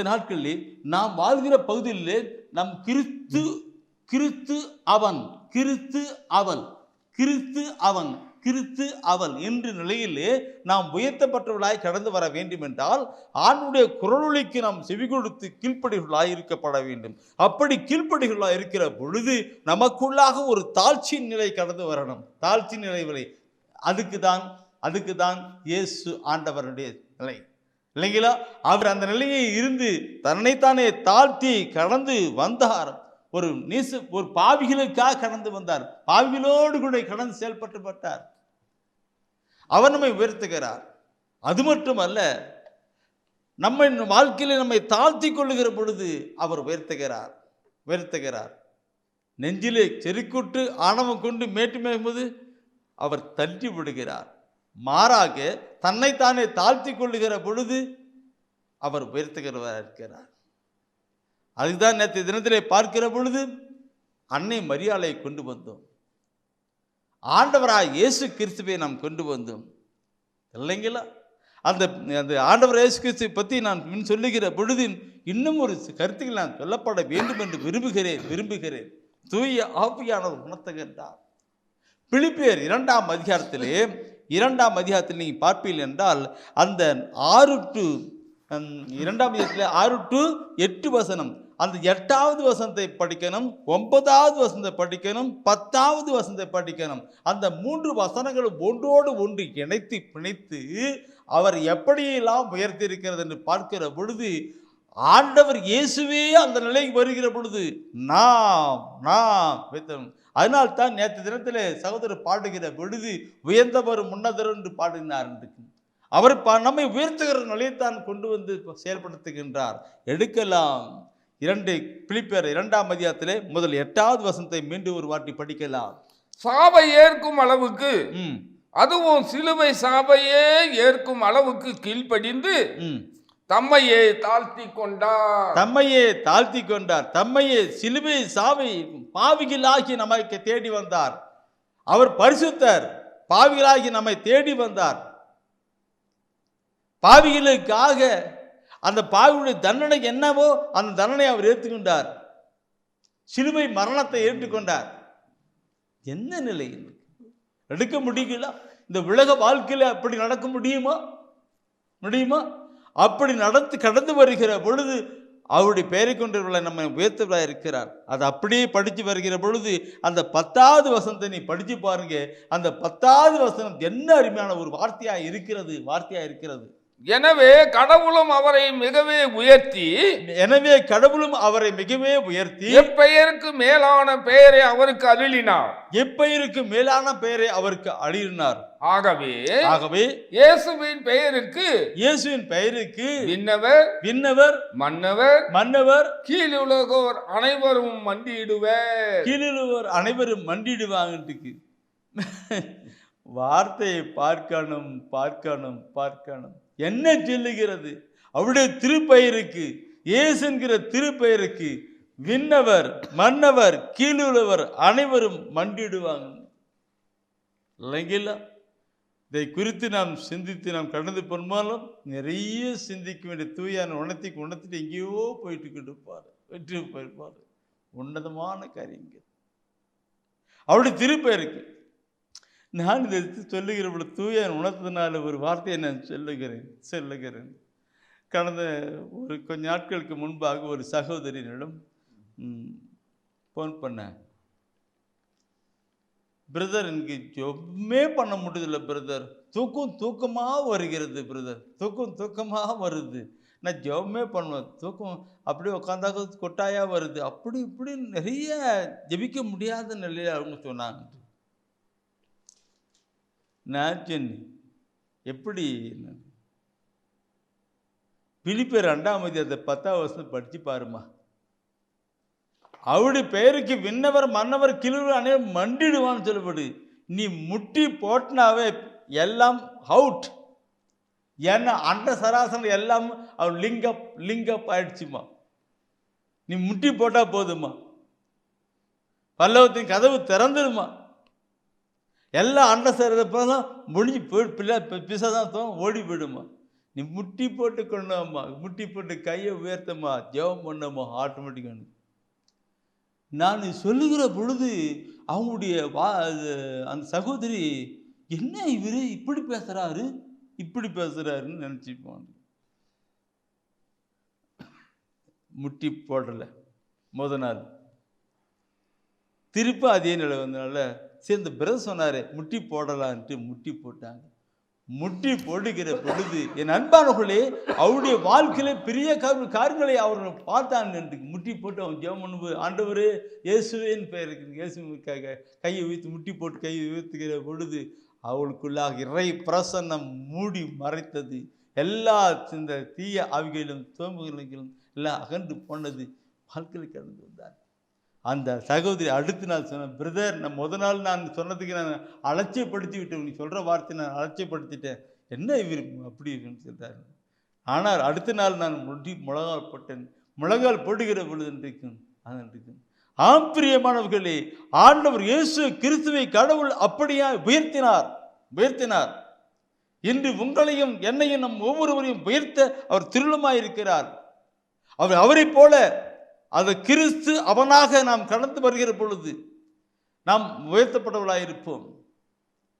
நாட்களிலே நாம் வாழ்கிற பகுதியிலே நம் கிறிஸ்து அவன் கிறிஸ்து அவள் என்ற நிலையிலே நாம் உயர்த்தப்பட்டவர்களாய் கடந்து வர வேண்டும் என்றால் ஆணுடைய குரலொலிக்கு நாம் செவி கொடுத்து கீழ்ப்படிகளாய் இருக்கப்பட வேண்டும். அப்படி கீழ்ப்படிகளாய் இருக்கிற பொழுது நமக்குள்ளாக ஒரு தாழ்ச்சி நிலை கடந்து வரணும். தாழ்ச்சி நிலை அதுக்கு தான் இயேசு ஆண்டவருடைய நிலை இல்லைங்களா? அவர் அந்த நிலையை இருந்து தன்னைத்தானே தாழ்த்தி கடந்து வந்தார். ஒரு பாவிகளுக்காக கடந்து வந்தார். பாவிகளோடு கூட கடந்து செயல்பட்டுப்பட்டார். அவர் நம்மை உயர்த்துகிறார். அது மட்டுமல்ல, நம்ம வாழ்க்கையில நம்மை தாழ்த்தி கொள்ளுகிற பொழுது அவர் உயர்த்துகிறார். நெஞ்சிலே செருக்குட்டு ஆணவம் கொண்டு மேட்டுமேகும்போது அவர் தள்ளி விடுகிறார். மாறாக தன்னைத்தானே தாழ்த்தி கொள்ளுகிற பொழுது அவர் உயர்த்துகிறவராக இருக்கிறார். அதுதான் நேற்று தினத்திலே பார்க்கிற பொழுது அன்னை மரியாளை கொண்டு வந்தோம். ஆண்டவராய் இயேசு கிறிஸ்துவை நாம் கொண்டு வந்தோம் இல்லைங்களா? அந்த ஆண்டவர் இயேசு கிறிஸ்துவை பற்றி நான் முன் சொல்லுகிற பொழுது இன்னும் ஒரு கருத்துக்கள் நான் சொல்லப்பட வேண்டும் என்று விரும்புகிறேன். தூய ஆவியானவர் உணர்த்துகின்றார். பிலிப்பியர் 2ஆம் அதிகாரத்திலே நீங்கள் பார்ப்பீர்கள் என்றால் அந்த 6 to 8 வசனம், அந்த 8வது வசனத்தை படிக்கணும், 9வது வசனத்தை படிக்கணும், 10வது வசனத்தை படிக்கணும். அந்த 3 வசனங்களும் ஒன்றோடு ஒன்று பிணைத்து அவர் எப்படியெல்லாம் உயர்த்தி இருக்கிறது என்று பார்க்கிற பொழுது ஆண்டவர் இயேசுவே அந்த நிலைக்கு வருகிற பொழுது நாம் அதனால்தான் நேற்று தினத்திலே சகோதரர் பாடுகிற பொழுது உயர்ந்தவர் முன்னதர் என்று பாடினார். அவர் நம்மை உயர்த்துகிற நிலையத்தான் கொண்டு வந்து செயல்படுத்துகின்றார். எடுக்கலாம். பிலிப்பியர் 2ஆம் அதிகாரத்திலே முதல் 8வது வசனத்தை மீண்டும் ஒரு வாட்டி படிக்கலாம். சாவை ஏற்கும் அளவுக்கு, அதுவும் சிலுவை சாவையே ஏற்கும் அளவுக்கு கீழ்ப்படிந்து தம்மையே தாழ்த்தி கொண்டார். தம்மையே சிலுவை சாவை பாவிகளாகி நமக்கு தேடி வந்தார். அவர் பரிசுத்தர். பாவிகளாகி நம்மை தேடி வந்தார். பாவிகளுக்காக அந்த பாவியுடைய தண்டனை என்னவோ அந்த தண்டனை அவர் ஏற்றுக்கொண்டார். சிலுவை மரணத்தை ஏற்றுக்கொண்டார். என்ன நிலை எடுக்க முடியல? இந்த உலக வாழ்க்கையில அப்படி நடக்க முடியுமா? அப்படி கடந்து வருகிற பொழுது அவருடைய பெயரை கொண்டவர்களை நம்ம உயர்த்தவராக இருக்கிறார். அதை அப்படியே படித்து வருகிற பொழுது அந்த 10வது வசனத்தை நீ படித்து பாருங்க. அந்த 10வது வசனம் என்ன அருமையான ஒரு வார்த்தையா இருக்கிறது. எனவே கடவுளும் அவரை மிகவே உயர்த்தி எப்பெயருக்கு மேலான பெயரை அவருக்கு அருளினார். ஆகவே இயேசுவின் பெயருக்கு விண்ணவர் மன்னவர் கீழுலகோர் அனைவரும் மண்டியிடுவாங்க. வார்த்தையை பார்க்கணும். என்ன சொல்லுகிறது? அவருடைய திருப்பெயருக்கு, இயேசு என்கிற திருப்பெயருக்கு விண்ணவர் மன்னவர் கீழுள்ளவர் அனைவரும் மண்டிடுவாங்க இல்லைங்களா? இதை குறித்து நாம் சிந்தித்து நாம் கடந்து போனாலும் நிறைய சிந்திக்க வேண்டிய தூயான உணர்த்திட்டு எங்கேயோ வெற்றி போயிருப்பார். உன்னதமான காரியங்கள் அவருடைய திருப்பெயருக்கு. நான் இதை சொல்லுகிற பொழுது தூய உணர்த்ததுனால ஒரு வார்த்தையை நான் சொல்லுகிறேன். கடந்த கொஞ்ச நாட்களுக்கு முன்பாக ஒரு சகோதரியிடம் ஃபோன் பண்ணேன். பிரதர், எனக்கு ஜொம்மே பண்ண முடியதில்லை பிரதர், தூக்கமாக வருகிறது பிரதர், தூக்கமாக வருது, நான் ஜெபமே பண்ணுவேன், தூக்கம் அப்படியே உட்காந்தாக்க கொட்டாயாக வருது, அப்படி இப்படி நிறைய ஜெபிக்க முடியாத நிலையில் அவங்க சொன்னாங்க. நான் சொன்னேன், எப்படி? பிலிப்பியர் 2ஆம் அதிகாரம் 10வது வசனம் படிச்சு பாருமா. அவருடைய பெயருக்கு விண்ணவர் மன்னவர் கீழ் அனைவரும் மண்டிடுவான்னு சொல்லப்படு. நீ முட்டி போட்டினாவே எல்லாம் அவுட். ஏன்னா அண்ட சராசரம் எல்லாம் அவர் லிங்கப் ஆயிடுச்சுமா. நீ முட்டி போட்டா போதுமா, பல்லவத்தின் கதவு திறந்துடுமா. எல்லாம் அண்ட சரதப்பெல்லாம் முடிஞ்சு பிசாதான் ஓடி போயிடுமா. நீ முட்டி போட்டு கொண்டோம்மா, முட்டி போட்டு கையை உயர்த்தம்மா, ஜெபம் பண்ணம்மா, ஆட்டோமேட்டிக்கானு. நான் சொல்லுகிற பொழுது அவங்களுடைய அந்த சகோதரி என்ன இவரு இப்படி பேசுறாருன்னு நினச்சிப்போம். முட்டி போடலை நாள் திருப்ப அதே நிலை வந்தனால சரி இந்த பிரதர் சொன்னார் முட்டி போடலான்ட்டு முட்டி போட்டாங்க. முட்டி போடுகிற பொழுது என் அன்பானவர்களே அவருடைய வாழ்க்கையில பெரிய காரியங்களை அவர்கள் பார்த்தாங்க. முட்டி போட்டு அவன் ஜெபம் பண்ணும்போது ஆண்டவரே இயேசுவேன்னு பெயர் இருக்குது, இயேசுக்காக கையை உயர்த்து முட்டி போட்டு கையை உயர்த்துகிற பொழுது அவளுக்குள்ளாக இறை பிரசன்னம் மூடி மறைத்தது. எல்லா இந்த தீய ஆவிகளிலும் தோம்புகளும் எல்லாம் அகன்று போனது. வாழ்க்கையில் கடந்து வந்தார். அந்த சகோதரி அடுத்து நான் சொன்னேன், பிரதர் நான் நாள் நான் சொன்னதுக்கு நான் அலட்சியப்படுத்தி விட்டேன், நீ சொல்கிற வார்த்தை நான் அலட்சியப்படுத்திட்டேன், என்ன இவர் அப்படி இருக்குன்னு சொல்கிறார். ஆனால் அடுத்த நாள் நான் முழங்கால் போட்டேன். முழங்கால் போடுகிற பொழுது இருக்கும் அதன் ஆம்பிரியமானவர்களே, ஆண்டவர் இயேசு கிறிஸ்துவை கடவுள் அப்படியா உயர்த்தினார். இன்று உங்களையும் என்னையும் நம் ஒவ்வொருவரையும் உயர்த்த அவர் திருளமாயிருக்கிறார். அவரை போல அந்த கிறிஸ்து அவனாக நாம் கடந்து வருகிற பொழுது நாம் உயர்த்தப்பட்டவர்களாயிருப்போம்.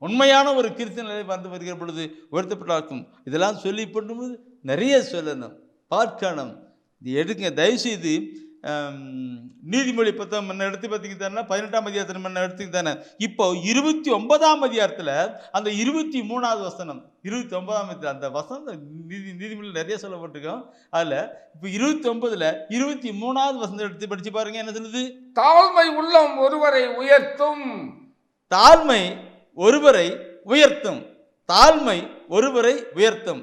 உண்மையான ஒரு கிறிஸ்து நிலை வந்து வருகிற பொழுது உயர்த்தப்பட்டாக்கும். இதெல்லாம் சொல்லி பண்ணும்போது நிறைய சொல்லணும், பார்க்கணும். இது எடுங்க தயவுசெய்து. நீதிமொழி 10 எடுத்து பார்த்தீங்கன்னா 18ஆம் அதிகாரத்தில் எடுத்துக்கிட்டானே. இப்போ 29ஆம் அதிகாரத்தில் அந்த 23வது வசனம், 29ஆம் அதிகாரம் அந்த வசனம் நீதிமொழியில் நிறைய சொல்லப்பட்டிருக்கோம். அதில் இப்போ 29ல் 23வது வசனம் எடுத்து படித்து பாருங்க. என்ன சொல்லுது? தாழ்மை உள்ளம் ஒருவரை உயர்த்தும். தாழ்மை ஒருவரை உயர்த்தும். தாழ்மை ஒருவரை உயர்த்தும்.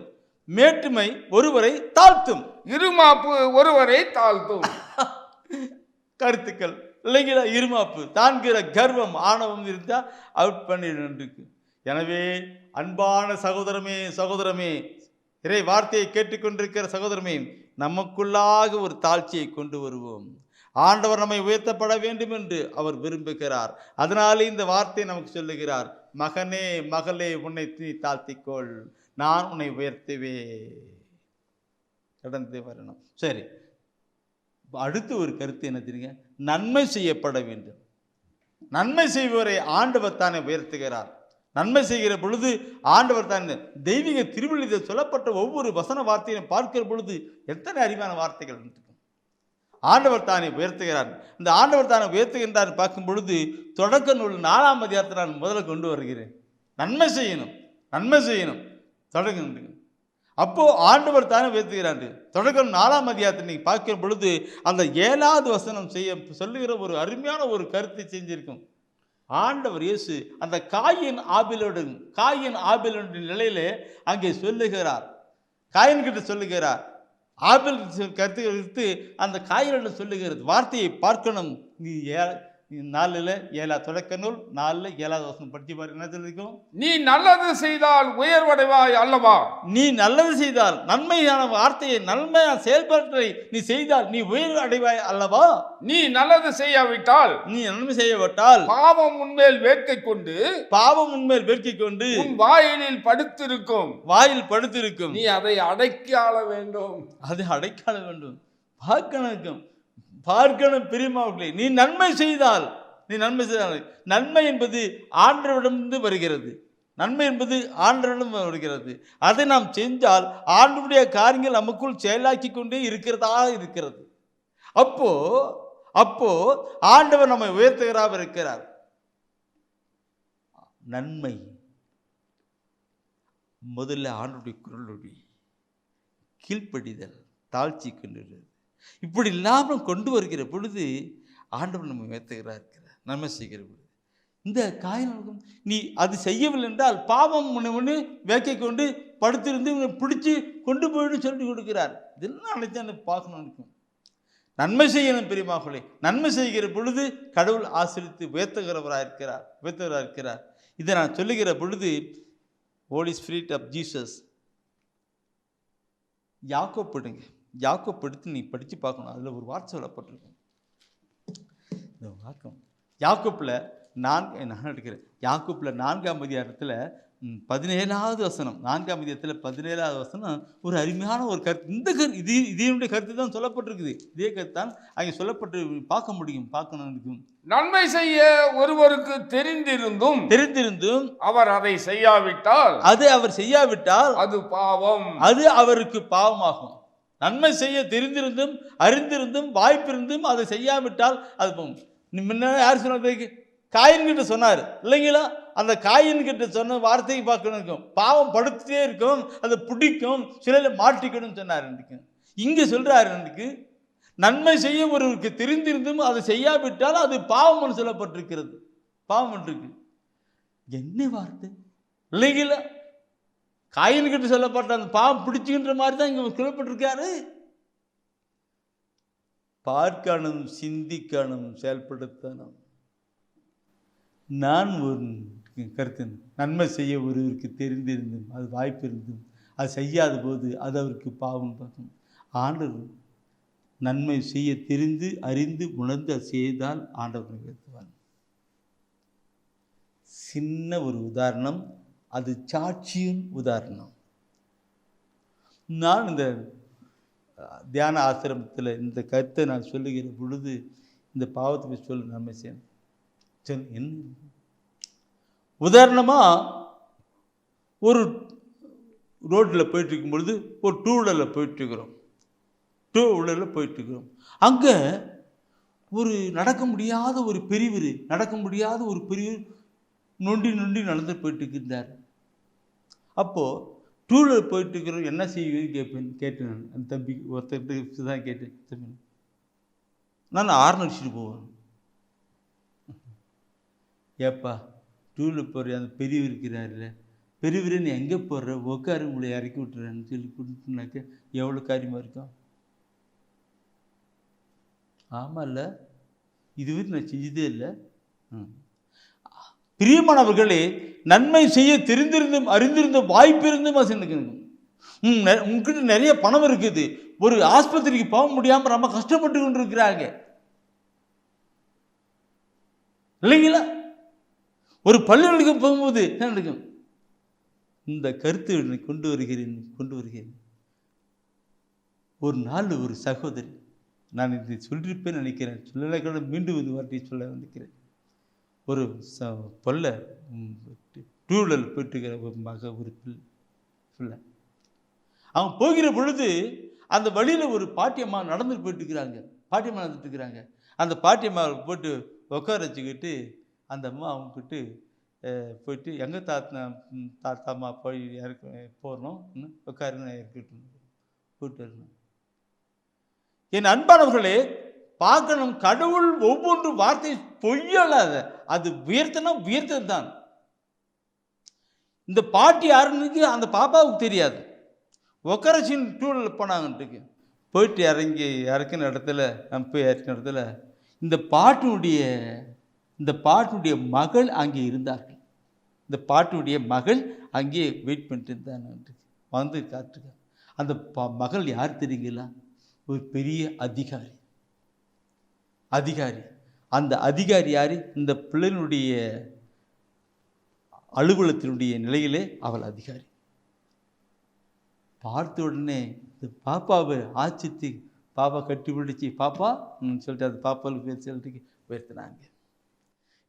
மேட்டுமை ஒருவரை தாழ்த்தும். இருமாப்பு ஒருவரை தாழ்த்தும். கருத்துக்கள் இல்லைங்களா? இருமாப்பு தான்கிற கர்வம் ஆணவம் இருந்தால் அவுட் பண்ணிட்டு. எனவே அன்பான சகோதரமே இறை வார்த்தையை கேட்டுக்கொண்டிருக்கிற சகோதரமே, நமக்குள்ளாக ஒரு தாழ்ச்சியை கொண்டு வருவோம். ஆண்டவர் நம்மை உயர்த்தப்பட வேண்டும் என்று அவர் விரும்புகிறார். அதனாலே இந்த வார்த்தையை நமக்கு சொல்லுகிறார், மகனே மகளே உன்னை நீ தாழ்த்திக்கொள், நான் உன்னை உயர்த்துவே. கடந்து வரணும். சரி, அடுத்து ஒரு கருத்து என்ன தெரியுங்க? நன்மை செய்யப்பட வேண்டும். நன்மை செய்வரை ஆண்டவர் தானே உயர்த்துகிறார். நன்மை செய்கிற பொழுது ஆண்டவர் தான். தெய்வீக திருவள்ளுவத்தில் சொல்லப்பட்ட ஒவ்வொரு வசன வார்த்தையும் பார்க்கிற பொழுது எத்தனை அறிவான வார்த்தைகள் இருக்கும். ஆண்டவர் தானே உயர்த்துகிறார். இந்த ஆண்டவர் தானே உயர்த்துகின்றார் பார்க்கும் பொழுது தொடக்க நூல் 4ஆம் அதிகாரத்தை நான் முதல்ல கொண்டு வருகிறேன். நன்மை செய்யணும் தொடங்க. அப்போ ஆண்டவர் தானே உயர்த்துகிறார். தொடக்கம் 4ஆம் அதிகாரத்தை நீங்கள் பார்க்கிற பொழுது அந்த 7வது வசனம் சொல்லுகிற ஒரு அருமையான ஒரு கருத்தை செஞ்சிருக்கும். ஆண்டவர் இயேசு அந்த காயின் ஆபேலோட நிலையிலே அங்கே சொல்லுகிறார். காயின் கிட்ட சொல்லுகிறார். ஆபேல் கருத்து எடுத்து அந்த காயினிடம் சொல்லுகிறது. வார்த்தையை பார்க்கணும். நீ 4ல் 7 தொடக்க நூல் 4ல் 7வது வசனம் படிச்சு பாரு. என்ன சொல்லிருக்கும்? நீ நல்லது செய்தால் உயர்வடைவாய் அல்லவா. நீ நல்லது செய்தால், நன்மையான வார்த்தையை நன்மையான செயல்பாட்டை நீ செய்தால் நீ உயர் அடைவாய் அல்லவா. நீ நல்லது செய்யாவிட்டால், நீ நன்மை செய்யவிட்டால் பாவம் உன்மேல் வேட்கை கொண்டு உன் வாயில் படுத்திருக்கும். நீ அதை அடக்கி ஆள வேண்டும். பார்க்கணும் பிரியமானவர்களே. நீ நன்மை செய்தால் நன்மை என்பது ஆண்டவரிடமிருந்து வருகிறது. அதை நாம் செஞ்சால் ஆண்டவருடைய காரியங்கள் நமக்குள் செயலாக்கி கொண்டே இருக்கிறது. அப்போ ஆண்டவர் நம்மை உயர்த்துகிறார் இருக்கிறார். நன்மை முதல்ல ஆண்டவருடைய குரலுடைய கீழ்ப்படிதல், தாழ்ச்சி கொண்டு இப்படி இல்லாமல் கொண்டு வருகிற பொழுது ஆண்டவர் நம்ம உயர்த்துகிறார் இருக்கிறார். நன்மை செய்கிற பொழுது இந்த காயம் நீ அது செய்யவில்லை என்றால் பாவம் ஒன்று வேக்கை கொண்டு படுத்திருந்து பிடிச்சி கொண்டு போயிட்டு சொல்லி கொடுக்கிறார். இதெல்லாம் அனைத்து பார்க்கணும் இருக்கும். நன்மை செய்யணும் பெரியமார்களே. நன்மை செய்கிற பொழுது கடவுள் ஆசிரித்து உயர்த்துகிறவராக இருக்கிறார். இதை நான் சொல்லுகிற பொழுது ஹோலி ஸ்பிரிட் ஆஃப் ஜீசஸ் யாக்கோப் எடுத்து நீ படித்து பார்க்கணும். அதில் ஒரு வார்த்தை சொல்லப்பட்டிருக்கும். இந்த வாக்கம் யாக்கோப்பில் 4ஆம் அதிகாரத்தில் 17வது வசனம், 4ஆம் அதிகாரத்தில் 17வது வசனம் ஒரு அருமையான ஒரு கருத்து. இந்த இதனுடைய கருத்து தான் சொல்லப்பட்டிருக்குது. இதே கருத்து தான் அங்கே சொல்லப்பட்டு பார்க்க முடியும், பார்க்கணும். நன்மை செய்ய ஒருவருக்கு தெரிந்திருந்தும் அவர் அதை செய்யாவிட்டால், அவர் செய்யாவிட்டால் அது பாவம், அது அவருக்கு பாவமாகும். நன்மை செய்ய தெரிந்திருந்தும் அறிந்திருந்தும் வாய்ப்பிருந்தும் அதை செய்யாவிட்டால் அது பாவம். முன்ன யார் சொன்னது? காயின் கிட்ட சொன்னார் இல்லைங்களா? அந்த காயின் கிட்ட சொன்ன வார்த்தையை பார்க்கணும், பாவம் படுத்துட்டே இருக்கும், அது பிடிக்கும், சிலையில மாட்டிக்கணும் சொன்னார். இங்க சொல்றாரு, நன்மை செய்ய ஒருவருக்கு தெரிந்திருந்தும் அதை செய்யாவிட்டால் அது பாவம் சொல்லப்பட்டிருக்கிறது. பாவம் இருக்கு. என்ன வார்த்தை இல்லைங்களா? காயின் கிட்ட சொல்லப்பட்ட அந்த பாவம் பிடிச்சுக்கின்ற மாதிரி தான் இங்க சொல்லப்பட்டிருக்காரு. பார்க்கணும், சிந்திக்கணும், செயல்படுத்தணும். நான் ஒரு கருத்து, நன்மை செய்ய ஒருவருக்கு தெரிந்திருந்தும் அது வாய்ப்பு இருந்தும் அது செய்யாத போது அது அவருக்கு பாவம் பார்க்கணும். ஆண்டவர் நன்மை செய்ய தெரிந்து அறிந்து உணர்ந்து அது செய்தால் ஆண்டவர் நிகழ்த்துவார். சின்ன ஒரு உதாரணம், அது சாட்சியின் உதாரணம். நான் இந்த தியான ஆசிரமத்தில் இந்த கருத்தை நான் சொல்லுகிற பொழுது இந்த பாவத்தை சொல்லு நன்மை செய்யணும். என்ன உதாரணமாக ஒரு ரோட்டில் போயிட்டுருக்கும் பொழுது ஒரு டூ வீலரில் போயிட்டுருக்குறோம். அங்கே ஒரு நடக்க முடியாத ஒரு பெரியவர் நொண்டி நடந்து போயிட்டு இருந்தார். அப்போது டூ வீலர் போயிட்டுருக்கிறோம், என்ன செய்வீங்க கேட்டேன். அந்த தம்பி ஒருத்தர் தான் கேட்டேன், தம்பி நான் ஆர்ன் அடிச்சுட்டு போவேன். ஏப்பா டூ வீலர் போகிற அந்த பெரியவர் இருக்கிறாருல்ல, பெரியவரே நீ எங்கே போடுற, உட்காரு, உங்களை இறக்கி விட்டுறேன்னு சொல்லி கொடுத்துனாக்க எவ்வளோ காரியமாக இருக்கும். ஆமாம் இல்லை, இதுவரை நான் செஞ்சதே இல்லை. பிரியமானவர்களே, நன்மை செய்ய தெரிந்திருந்தும் அறிந்திருந்தும் வாய்ப்பு இருந்தும் உங்ககிட்ட நிறைய பணம் இருக்குது, ஒரு ஆஸ்பத்திரிக்கு போக முடியாமல் ரொம்ப கஷ்டப்பட்டு கொண்டு இருக்கிறாங்க இல்லைங்களா? ஒரு பள்ளிகளுக்கு போகும்போது என்ன நடக்கும்? இந்த கருத்து கொண்டு வருகிறேன். ஒரு நாள் ஒரு சகோதரி, நான் இதை சொல்லியிருப்பேன்னு நினைக்கிறேன், சொல்லலை கூட மீண்டும் இது வார்த்தையை சொல்ல நினைக்கிறேன். ஒரு பொல்ல டூ வீலரில் போயிட்டுருக்கிற ஒரு பிள்ளை, அவன் போகிற பொழுது அந்த வழியில் ஒரு பாட்டியம்மா நடந்துட்டு போயிட்டு இருக்கிறாங்க. அந்த பாட்டியம்மா போட்டு உட்கார வச்சுக்கிட்டு அந்த அம்மா அவங்கக்கிட்ட போயிட்டு எங்கே தாத்தாம்மா போய் போடணும், உட்காருன்னு இறக்கிட்டு போயிட்டு வரணும். என் அன்பானவர்களே, பார்க்கணும், கடவுள் ஒவ்வொன்று வார்த்தை பொய்யலாத, அது உயர்த்தது தான். இந்த பாட்டி யாருன்னு அந்த பாப்பாவுக்கு தெரியாது. உக்கரச்சின் டூரில் போனாங்கன்ட்டுக்கு போயிட்டு இறக்கின இடத்துல போய் இறக்கின இடத்துல இந்த பாட்டினுடைய மகள் அங்கே இருந்தார்கள். இந்த பாட்டினுடைய மகள் அங்கே வெயிட் பண்ணிட்டு இருந்தாங்க. வந்து காட்டுங்க, அந்த மகள் யார் தெரியுங்களா? ஒரு பெரிய அதிகாரி. அந்த அதிகாரி யார்? இந்த பிள்ளையினுடைய அலுவலகத்தினுடைய நிலையிலே அவள் அதிகாரி. பார்த்த உடனே இந்த பாப்பாவை ஆச்சித்து பாப்பா கட்டி பிடிச்சி பாப்பா சொல்லிட்டு அந்த பாப்பாவுக்கு பேர் சொல்லிட்டு உயர்த்தினாங்க.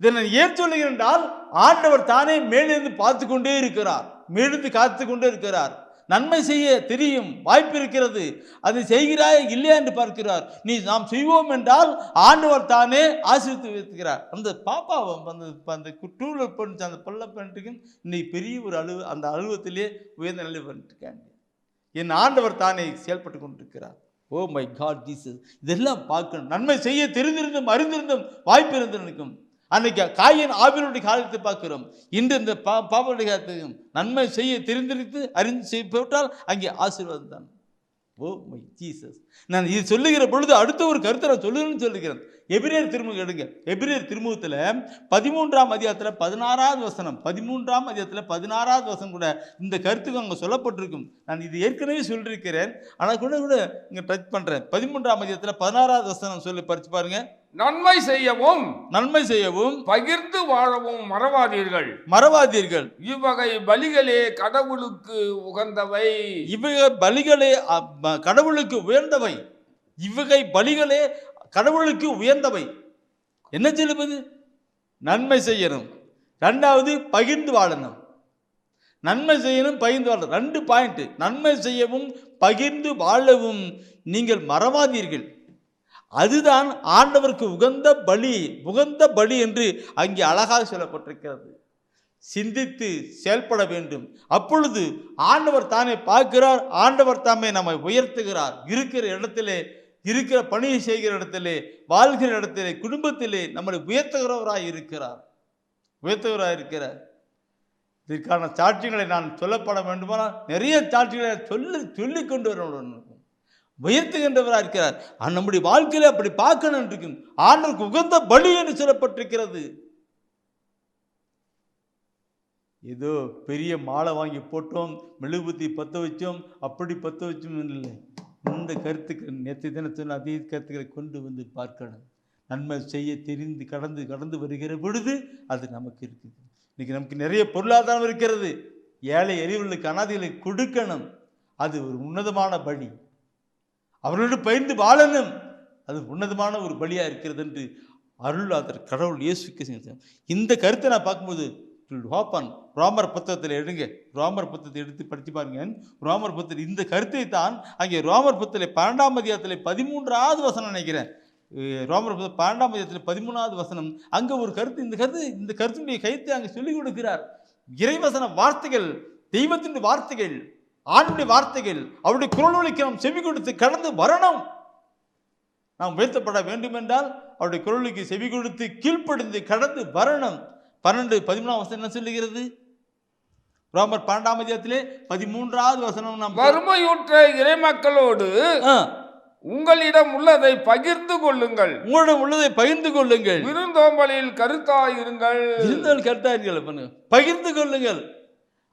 இதை நான் ஏன் சொல்லுகிறேன் என்றால், ஆண்டவர் தானே மேலிருந்து பார்த்து கொண்டே இருக்கிறார், மேலிருந்து காத்து கொண்டே இருக்கிறார். நன்மை செய்ய தெரியும், வாய்ப்பு இருக்கிறது, அதை செய்கிறாய் இல்லையா என்று பார்க்கிறார். நாம் செய்வோம் என்றால் ஆண்டவர் தானே ஆசீர்வதித்து வைக்கிறார். அந்த பாப்பாவை அந்த டூலர் பண்ணிச்சு, அந்த பல்ல பண்ணிட்டு இன்னைக்கு பெரிய ஒரு அந்த அலுவலகத்திலே உயர்ந்த நிலை பண்ணிட்டுருக்காங்க. என் ஆண்டவர் தானே செயல்பட்டு கொண்டிருக்கிறார். ஓ மை காட் ஜீசஸ், இதெல்லாம் பார்க்கணும். நன்மை செய்ய தெரிந்திருந்தும் அறிந்திருந்தும் வாய்ப்பு இருந்திருக்கும். அன்னைக்கு காயின் ஆவியனுடைய காலத்தை பார்க்கிறோம். இன்று இந்த பாவனுடைய காலத்தையும் நன்மை செய்ய தெரிந்திருந்து அறிந்து செய்யப்பட்டால் அங்கே ஆசீர்வாதம் தான். ஓ மை ஜீசஸ், நான் இது சொல்லுகிற பொழுது அடுத்த ஒரு கருத்தை நான் சொல்லுகிறேன். எபிரேயர் திருமுகம் எடுங்க. எபிரேயர் திருமுகத்தில் 13ஆம் அதிகாரத்தில் 16வது வசனம், 13ஆம் அதிகாரத்தில் 16வது வசனம் கூட இந்த கருத்துக்கு அங்கே சொல்லப்பட்டிருக்கும். நான் இது ஏற்கனவே சொல்லியிருக்கிறேன், ஆனால் கூட இங்கே டச் பண்ணுறேன். 13ஆம் அதிகாரத்தில் 16வது வசனம் சொல்லி படித்து பாருங்க. நன்மை செய்யவும் நன்மை செய்யவும் பகிர்ந்து வாழவும் மறவாதீர்கள். மறவாதீர்கள். இவ்வகை பலிகளே கடவுளுக்கு உகந்தவை. இவ்வகை பலிகளே கடவுளுக்கு உயர்ந்தவை. இவ்வகை பலிகளே கடவுளுக்கு உயர்ந்தவை. என்ன சொல்லுவது? நன்மை செய்யணும், ரெண்டாவது பகிர்ந்து வாழணும். நன்மை செய்யணும், பகிர்ந்து வாழணும், 2 பாயிண்ட். நன்மை செய்யவும் பகிர்ந்து வாழவும் நீங்கள் மறவாதீர்கள். அதுதான் ஆண்டவருக்கு உகந்த பலி என்று அங்கே அழகாக சொல்லப்பட்டிருக்கிறது. சிந்தித்து செயல்பட வேண்டும். அப்பொழுது ஆண்டவர் தானே பார்க்கிறார், ஆண்டவர் தாமே நம்மை உயர்த்துகிறார். இருக்கிற இடத்திலே, இருக்கிற பணியை செய்கிற இடத்திலே, வாழ்கிற இடத்திலே, குடும்பத்திலே நம்மளை உயர்த்துகிறவராய் இருக்கிறார். இதற்கான சாட்சிகளை நான் சொல்லப்பட வேண்டுமானால் நிறைய சாட்சிகளை சொல்லி கொண்டு வர உயர்த்துகின்றவராக இருக்கிறார். நம்முடைய வாழ்க்கையில அப்படி பார்க்கணும் இருக்கும். ஆண்டவருக்கு உகந்த பலி என்று சொல்லப்பட்டிருக்கிறது. ஏதோ பெரிய மாலை வாங்கி போட்டோம், மெழுகுபத்தி பற்ற வச்சோம், அப்படி பற்ற வச்சோம் இல்லை. இந்த கருத்துக்கள் நேற்று தினம் சொன்ன அதே கருத்துக்களை கொண்டு வந்து பார்க்கணும். நன்மை செய்ய தெரிந்து கடந்து வருகிற பொழுது அது நமக்கு இருக்குது. இன்னைக்கு நமக்கு நிறைய பொருளாதாரம் இருக்கிறது. ஏழை எளியவர்களுக்கு அனாதைகளுக்கு கொடுக்கணும். அது ஒரு உன்னதமான பலி. அவர்களோடு பகிர்ந்து வாழணும். அது உன்னதமான ஒரு பலியாக இருக்கிறது என்று அருளாதர் கடவுள் இயேசுக்கு. இந்த கருத்தை நான் பார்க்கும்போது ரோமர் புத்தகத்தில் எடுங்க, ரோமர் புத்தகத்தை எடுத்து படித்து பாருங்க. ரோமர் புத்தகத்தில் இந்த கருத்தை தான் அங்கே ரோமர் புத்தகத்தில் 12ஆம் அதிகாரத்தில் 13வது வசனம் நினைக்கிறேன். ரோமர் புத்தகம் 12ஆம் அதிகாரத்தில் 13வது வசனம். அங்கே ஒரு கருத்து, இந்த கருத்தினுடைய கருத்தை அங்கே சொல்லிக் கொடுக்கிறார். இறைவசன வார்த்தைகள், தெய்வத்தின் வார்த்தைகள், ஆண்டுடைய வார்த்தைகள், அவருடைய குரலொலிக்கு நாம் செவி கொடுத்து கடந்து வரணும். நாம் உயர்த்தப்பட வேண்டும் என்றால் அவருடைய குரலுக்கு செவி கொடுத்து கீழ்ப்படிந்து கடந்து வரணும். 12-13 வசனம் என்ன சொல்லுகிறது? ரோமர் 12ஆம் அதிகாரத்திலே 13வது வசனம். நாம் வறுமையுற்ற இறைமக்களோடு உங்களிடம் உள்ளதை பகிர்ந்து கொள்ளுங்கள். உங்களிடம் உள்ளதை பகிர்ந்து கொள்ளுங்கள். விருந்தோம்பலில் கருத்தாயிருங்கள். பகிர்ந்து கொள்ளுங்கள்.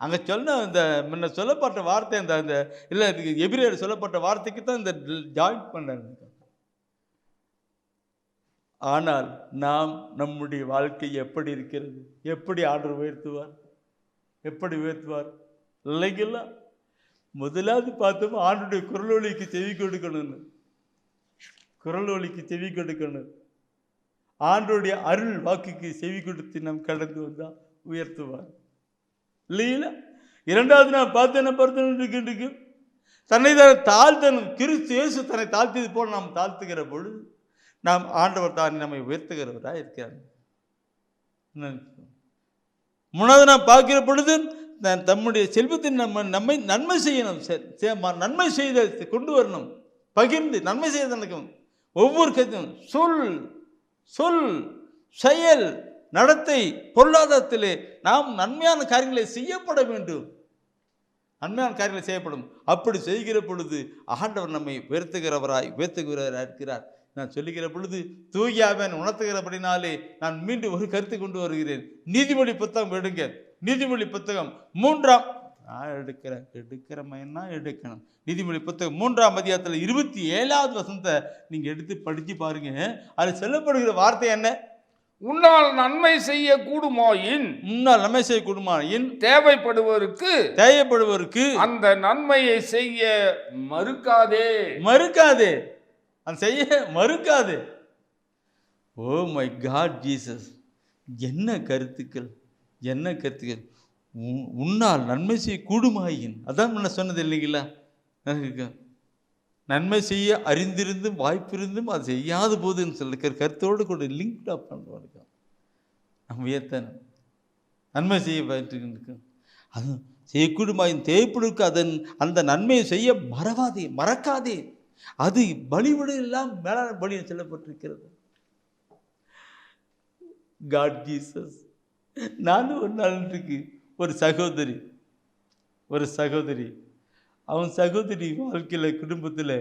அங்க சொன்ன இந்த முன்ன சொல்லப்பட்ட வார்த்தை, அந்த இல்ல எபிரேயர் சொல்லப்பட்ட வார்த்தைக்கு தான் இந்த ஜாயின் பண்றாங்க. ஆனால் நாம் நம்முடைய வாழ்க்கை எப்படி இருக்கிறது? எப்படி ஆண்டவர் உயர்த்துவார்? எப்படி உயர்த்துவார்? இல்லைங்களா? முதலாவது பார்த்தோம், ஆண்டுடைய குரலொலிக்கு செவி கொடுக்கணும்னு. குரலொலிக்கு செவி கொடுக்கணும். ஆண்டுடைய அருள் வாக்குக்கு செவி கொடுத்து நாம் கடந்து வந்தா உயர்த்துவார். இல்லைங்களா? இரண்டாவது நான் பார்த்து என்ன பார்த்து தன்னை தாழ்த்தணும். கிறிஸ்து இயேசு தன்னை தாழ்த்தியது போல நாம் தாழ்த்துகிற பொழுது நாம் ஆண்டவர் தான் நம்மை உயர்த்துகிறவராக இருக்கிறார். மூணாவது நாம் பார்க்கிற பொழுது தம்முடைய செல்வத்தின் நம்மை நன்மை செய்யணும். நன்மை செய்த கொண்டு வரணும். பகிர்ந்து நன்மை செய்ய நடக்கும். ஒவ்வொரு கருத்தும் சொல் செயல் நடத்தை பொருளாதாரத்திலே நாம் நன்மையான காரியங்களை செய்யப்பட வேண்டும். நன்மையான காரியங்களை செய்யப்படும். அப்படி செய்கிற பொழுது ஆண்டவர் நம்மை உயர்த்துகிறவராய் இருக்கிறார். நான் சொல்லுகிற பொழுது தூயாவன் உணர்த்துகிறபடினாலே நான் மீண்டும் ஒரு கருத்து கொண்டு வருகிறேன். நீதிமொழி புத்தகம் எடுங்க. நீதிமொழி புத்தகம் 3ஆம் எடுக்கணும். நீதிமொழி புத்தகம் 3ஆம் அதிகாரத்தில் 27வது வசனத்தை நீங்க எடுத்து படிச்சு பாருங்க. அது சொல்லப்படுகிற வார்த்தை என்ன? உன்னால் நன்மை செய்ய கூடுமாயின் தேவைப்படுவருக்கு அந்த நன்மையை செய்ய மறுக்காதே. அந்த செய்ய மறுக்காதே. ஓ மை காட் ஜீசஸ், என்ன கருத்துக்கள்! உன்னால் நன்மை செய்ய கூடுமாயின், அதான் முன்ன சொன்னது இல்லைங்களா? நன்மை செய்ய அறிந்திருந்தும் வாய்ப்பிருந்தும் அது செய்யாத போதுன்னு சொல்ல கருத்தோடு கூட லிங்க் அப் பண்ணுவாங்க. நம்ம ஏத்தனும் நன்மை செய்ய பயிற்று அது செய்யக்கூடுமாயின் தேவைப்படுக்கு அதன் அந்த நன்மையை செய்ய மறக்காதே. அது பலிவிட எல்லாம் மேலான பலி சொல்லப்பட்டிருக்கிறது. God Jesus. நானும் ஒரு நாள் இருக்கு ஒரு சகோதரி அவன் சகோதரி வாழ்க்கையில் குடும்பத்தில்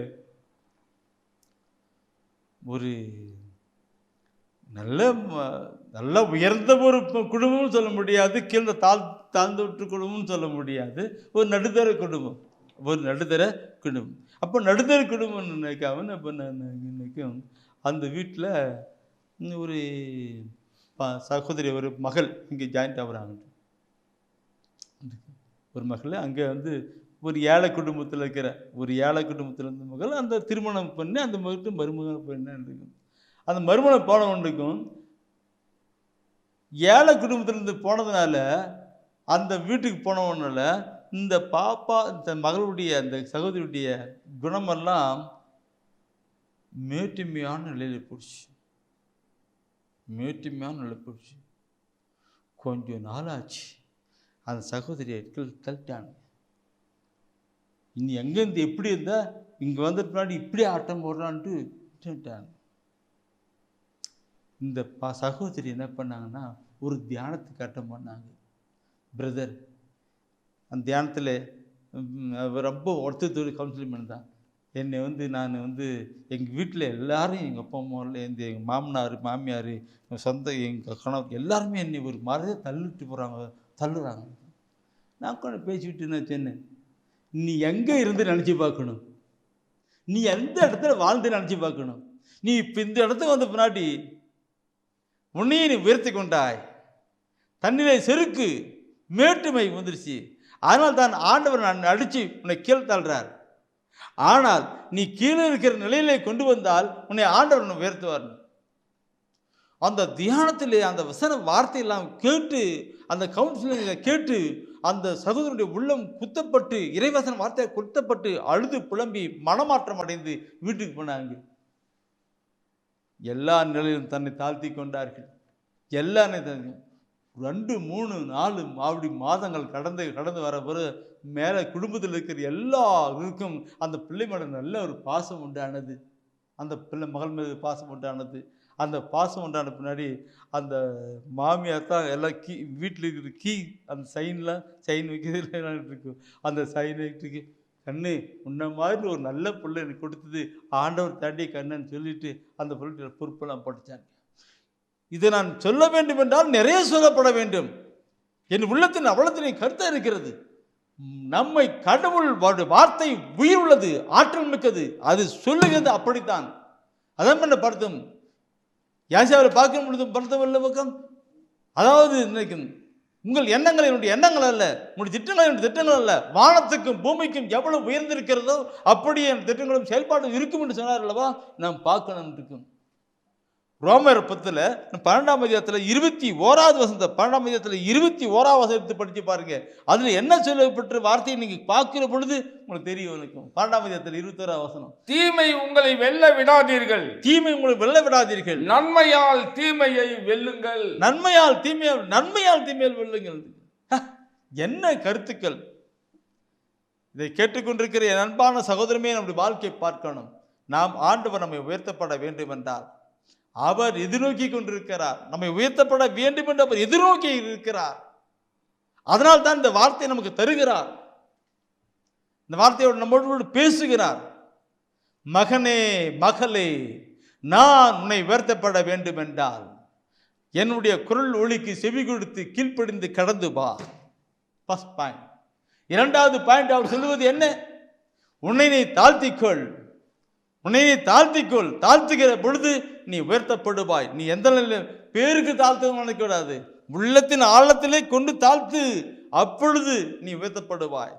ஒரு நல்ல உயர்ந்த ஒரு குடும்பம்னு சொல்ல முடியாது, கீழே தாழ்ந்து விட்டு குடும்பம்னு சொல்ல முடியாது. ஒரு நடுத்தர குடும்பம். அப்போ நடுத்தர குடும்பம் நினைக்காம அப்போ நான் நினைக்கும் அந்த வீட்டில் ஒரு சகோதரி ஒரு மகள் இங்கே ஜாயிண்ட் ஆகுறாங்க. ஒரு மகள் அங்கே வந்து ஒரு ஏழை குடும்பத்தில் இருக்கிற இருந்த மகள் அந்த திருமணம் பண்ணி அந்த மகளுக்கு மருமகன் பண்ண இருக்கும். அந்த மருமகன் போனவனுக்கும் ஏழை குடும்பத்திலேருந்து போனதுனால அந்த வீட்டுக்கு போனவனால இந்த மகளுடைய அந்த சகோதரியுடைய குணமெல்லாம் மேட்டுமையான நிலையில் போச்சு. கொஞ்சம் நாளாச்சு அந்த சகோதரியை தள்ளிட்டாங்க. இனி எங்கேருந்து எப்படி இருந்தால் இங்கே வந்துட்டு முன்னாடி இப்படி ஆட்டம் போடுறான்ட்டு விட்டுட்டாங்க. இந்த சகோதரி என்ன பண்ணாங்கன்னா ஒரு தியானத்துக்கு அட்டம் பண்ணாங்க. பிரதர் அந்த தியானத்தில் ரொம்ப ஒருத்தர் கவுன்சிலிங் பண்ணதான். என்னை வந்து நான் வந்து எங்கள் வீட்டில் எல்லாரும் எங்கள் அப்பா அம்மாவில் எங்கள் மாமனார் மாமியார் சொந்த எங்கள் கணவர் எல்லாருமே என்னை ஒரு மாதிரியே தள்ளுறாங்க. நான் கூட பேசிக்கிட்டு நான் சொன்னேன், நீ எங்கே இருந்து நினச்சி பார்க்கணும், நீ எந்த இடத்துல வாழ்ந்து நினச்சி பார்க்கணும். நீ இப்போ இந்த இடத்துக்கு வந்த பின்னாடி உன்னையே நீ உயர்த்தி கொண்டாய், தண்ணிலே செருக்கு மேட்டுமை வந்துருச்சு. அதனால் தான் ஆண்டவர் நான் அடித்து உன்னை கீழே தள்ளுறார். ஆனால் நீ கீழே இருக்கிற நிலையிலே கொண்டு வந்தால் உன்னை ஆண்டவர் உயர்த்துவார். அந்த தியானத்திலே அந்த வசன வார்த்தையெல்லாம் கேட்டு அந்த கவுன்சிலிங்கை கேட்டு அந்த சகோதரனுடைய உள்ளம் குத்தப்பட்டு இறைவசன வார்த்தையை குத்தப்பட்டு அழுது புலம்பி மனமாற்றம் அடைந்து வீட்டுக்கு போனாங்க. எல்லா நிலையிலும் தன்னை தாழ்த்தி கொண்டார்கள். எல்லா 2, 3, 4 அப்படி மாதங்கள் கடந்து வர பிறகு மேலே குடும்பத்தில் இருக்கிற எல்லாருக்கும் அந்த பிள்ளை மேலே நல்ல ஒரு பாசம் உண்டானது. அந்த மகள் மீது பாசம் உண்டானது. அந்த பாசம் உண்டான பின்னாடி அந்த மாமியார் தான் எல்லாம் வீட்டில் இருக்கிற அந்த சைன் வைக்கிறது இருக்கும். அந்த சைன் வைக்கிறதுக்கு கண்ணு உன்ன மாதிரி ஒரு நல்ல பிள்ளை எனக்கு கொடுத்தது ஆண்டவர் தாண்டி கண்ணுன்னு சொல்லிட்டு அந்த பிள்ளை பொறுப்பெல்லாம் படித்தாங்க. இதை நான் சொல்ல வேண்டும் என்றால் நிறைய சொல்லப்பட வேண்டும். என் உள்ளத்தின் அவ்வளத்தினை கருத்தாக இருக்கிறது. நம்மை கடவுள் வார்த்தை உயிர் உள்ளது, ஆற்றல் மிக்கது. அது சொல்லுகிறது அப்படித்தான். அதான் என்ன படுத்தும் யாசியாவில் பார்க்கும் பொழுது படுத்தவில்லை பக்கம். அதாவது நினைக்கும் உங்கள் எண்ணங்கள் என்னுடைய எண்ணங்கள் அல்ல, உங்களுடைய திட்டங்கள் என்னுடைய திட்டங்கள் அல்ல. வானத்துக்கும் பூமிக்கும் எவ்வளவு உயர்ந்திருக்கிறதோ அப்படியே என் திட்டங்களும் செயல்பாடு இருக்கும் என்று சொன்னார் அல்லவா. நாம் பார்க்கணும் இருக்கும். ரோமர் 10 12ஆம் அதிகாரத்தில் 21வது வசனத்தை 12ஆம் அதிகாரத்தில் 21வது வசனத்தை படித்து பாருங்க. அதில் என்ன சொல்லப்பட்ட வார்த்தையை நீங்கள் பார்க்கிற பொழுது உங்களுக்கு தெரியும். இருக்கும் 12ஆம் அதிகாரத்தில் 21வது வசனம், தீமை உங்களை வெல்ல விடாதீர்கள், தீமை உங்களை வெல்ல விடாதீர்கள், நன்மையால் தீமையை வெல்லுங்கள், நன்மையால் தீமையால் வெல்லுங்கள். என்ன கருத்துக்கள்! இதை கேட்டுக்கொண்டிருக்கிற என் அன்பான சகோதரமே, நம்முடைய வாழ்க்கையை பார்க்கணும். நாம் ஆண்டவர் நம்மை உயர்த்தப்பட வேண்டும் என்றால் அவர் எதிர்நோக்கி கொண்டிருக்கிறார். நம்மை உயர்த்தப்பட வேண்டும் என்று அவர் எதிர்நோக்கி இருக்கிறார். அதனால் தான் இந்த வார்த்தையை நமக்கு தருகிறார். இந்த வார்த்தையோடு நம்மோடு பேசுகிறார். மகனே மகளே, நான் உன்னை உயர்த்தப்பட வேண்டும் என்றால் என்னுடைய குரல் ஒலிக்கு செவி கொடுத்து கீழ்ப்படிந்து கடந்து வா. First point. 2வது பாயிண்ட் அவர் சொல்லுவது என்ன? உன்னை நீ தாழ்த்திக்கொள். தாழ்த்துகிற பொழுது நீ உயர்த்தப்படுவாய். நீ எந்த நிலையில் பேருக்கு தாழ்த்த நினைக்கூடாது, உள்ளத்தின் ஆழத்திலே கொண்டு தாழ்த்து, அப்பொழுது நீ உயர்த்தப்படுவாய்.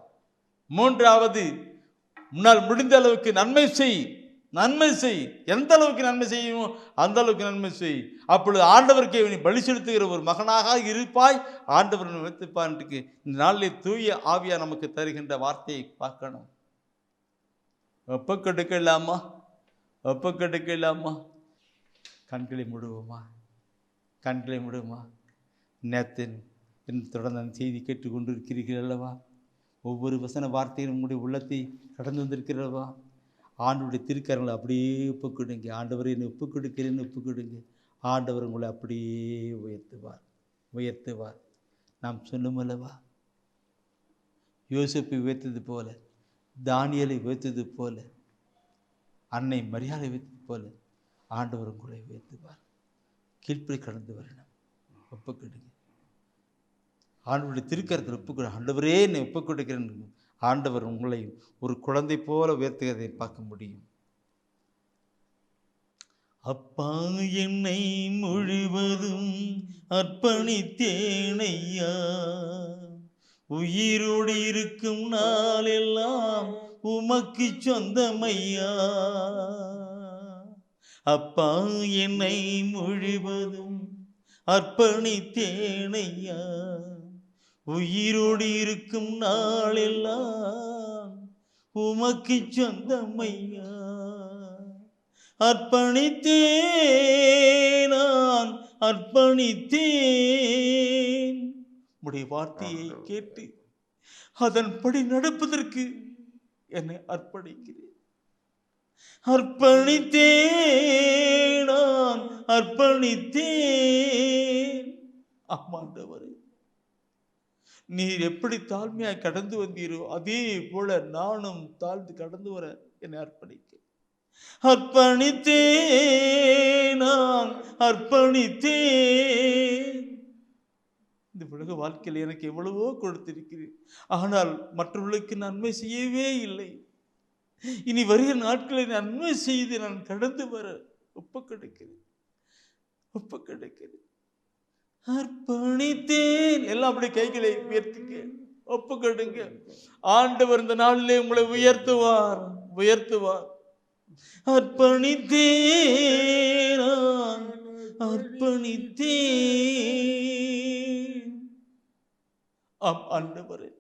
3வது, முன்னால் முடிந்த அளவுக்கு நன்மை செய். எந்த அளவுக்கு நன்மை செய்யுமோ அந்த அளவுக்கு நன்மை செய். அப்பொழுது ஆண்டவருக்கு நீ பலி செலுத்துகிற ஒரு மகனாக இருப்பாய். ஆண்டவர் உயர்த்திப்பான்ட்டு இந்த நாளிலே தூய ஆவியா நமக்கு தருகின்ற வார்த்தையை பார்க்கணும். ஒப்புக்கொடுக்கலாமா? கண்களை மூடுவோமா? நேற்று தொடர்ந்து செய்தி கேட்டுக்கொண்டிருக்கிறீர்கள் அல்லவா? ஒவ்வொரு வசன வார்த்தையும் உங்களுடைய உள்ளத்தை கடந்து வந்திருக்கிறல்லவா? ஆண்டவருடைய திருக்கரங்களை அப்படியே ஒப்புக்கொடுங்க. ஆண்டவரை என்னை ஒப்புக்கொடுங்க. ஆண்டவர் உங்களை அப்படியே உயர்த்துவார். நாம் சொன்னோம் அல்லவா, யோசேப்பை உயர்த்தது போல, தானியேலை உயர்த்தது போல, அன்னை மரியாதை உயர்த்தது போல ஆண்டவர் உங்களை உயர்த்துவார். கீழ்ப்படி கடந்து வரணும். ஒப்புக்கொடுங்க. ஆண்டவருடைய திருக்கரத்தில் ஒப்புக்கொடு. ஆண்டவரே என்னை ஒப்புக்கொடுக்கிறேன். ஆண்டவர் உங்களை ஒரு குழந்தை போல உயர்த்துகிறதை பார்க்க முடியும். அப்பா என்னை முழுவதும் அர்ப்பணித்தேனையா, உயிரோடு இருக்கும் நாளெல்லாம் உமக்கு சொந்தமையா. அப்பா என்னை முழுவதும் அர்ப்பணித்தேனையா, உயிரோடு இருக்கும் நாளெல்லாம் உமக்கு சொந்தமையா. அர்ப்பணித்தேன், நான் அர்ப்பணித்தேன். உடைய வார்த்தையை கேட்டு அதன்படி நடப்பதற்கு என்னை அர்ப்பணிக்கிறேன். அர்ப்பணித்தேன், நான் அர்ப்பணித்தேன். ஆமாண்டவரே, நீர் எப்படி தாழ்மையாய் கடந்து வந்தீரோ அதே போல நானும் தாழ்ந்து கடந்து வர என்னை அர்ப்பணிக்கிறேன். அர்ப்பணித்தேன், நான் அர்ப்பணித்தேன். இந்த உலக வாழ்க்கையில் எனக்கு எவ்வளவோ கொடுத்திருக்கிறேன், ஆனால் மற்றவர்களுக்கு நன்மை செய்யவே இல்லை. இனி வருகிற நாட்களில் நன்மை செய்து நான் கடந்து வர ஒப்பு கிடைக்கிறேன். அர்ப்பணித்தேன். எல்லாம் அப்படி கைகளை உயர்த்துங்க, ஒப்பு கொடுங்க. ஆண்டவர் இந்த நாளிலே உங்களை உயர்த்துவார். அர்ப்பணித்தேன், அர்ப்பணித்தேன். ஆம் ஆண்டவரே,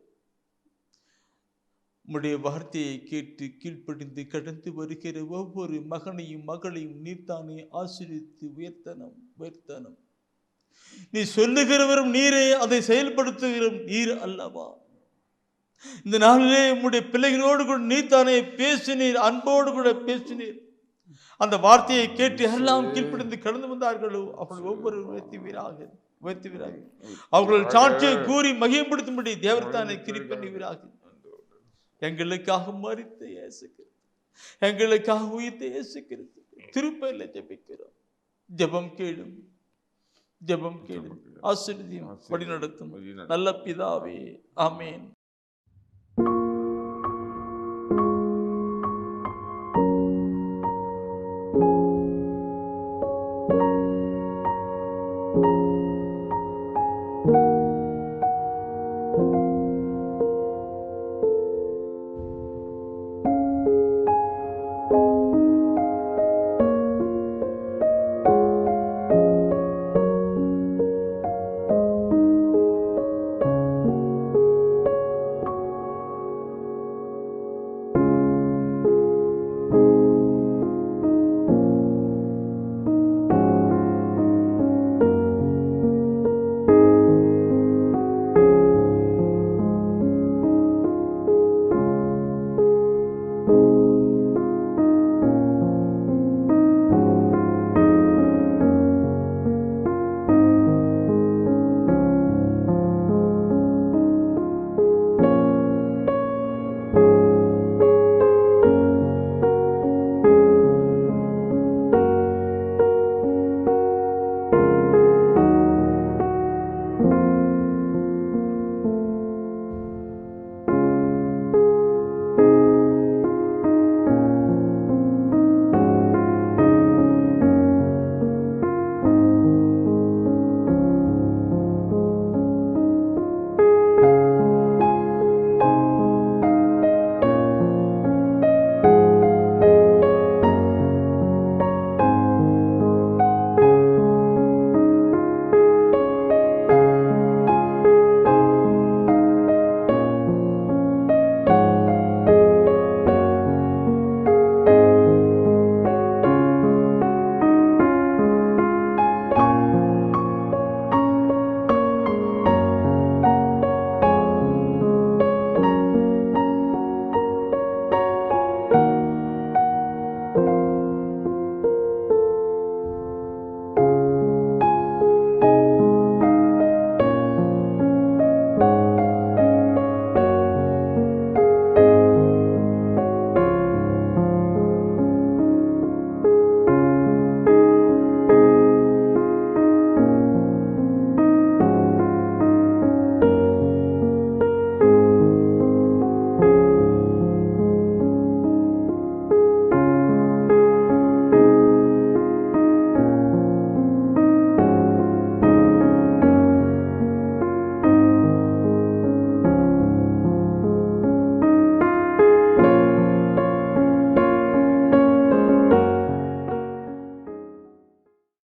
உம்முடைய வார்த்தையை கேட்டு கீழ்ப்படிந்து கடந்து வருகிற ஒவ்வொரு மகனையும் மகளையும் நீர்த்தானே ஆசீர்வதித்து உயர்த்தனம். நீ சொல்லுகிறவரும் நீரே, அதை செயல்படுத்துகிறவரும் நீர் அல்லவா. இந்த நாளிலே உம்முடைய பிள்ளைகளோடு கூட நீர்த்தானே பேசினீர், அன்போடு கூட பேசினீர். அந்த வார்த்தையை கேட்டு எல்லாம் கீழ்ப்படிந்து கடந்து வந்தார்களோ அவர்கள் ஒவ்வொரு உயர்த்துவீராக. அவர்கள் சாட்சியை கூறி மகிமைப்படுத்தும்படி தேவர்தானே கிருபையாக. எங்களுக்காக மரித்த இயேசு கிறிஸ்து, எங்களுக்காக உயிர்த்த இயேசு கிறிஸ்து திருப்பலில ஜெபிக்கிறோம். ஜெபம் கேளும், ஆசீர்வதியும், வழி நடத்தும் நல்ல பிதாவே. ஆமென்.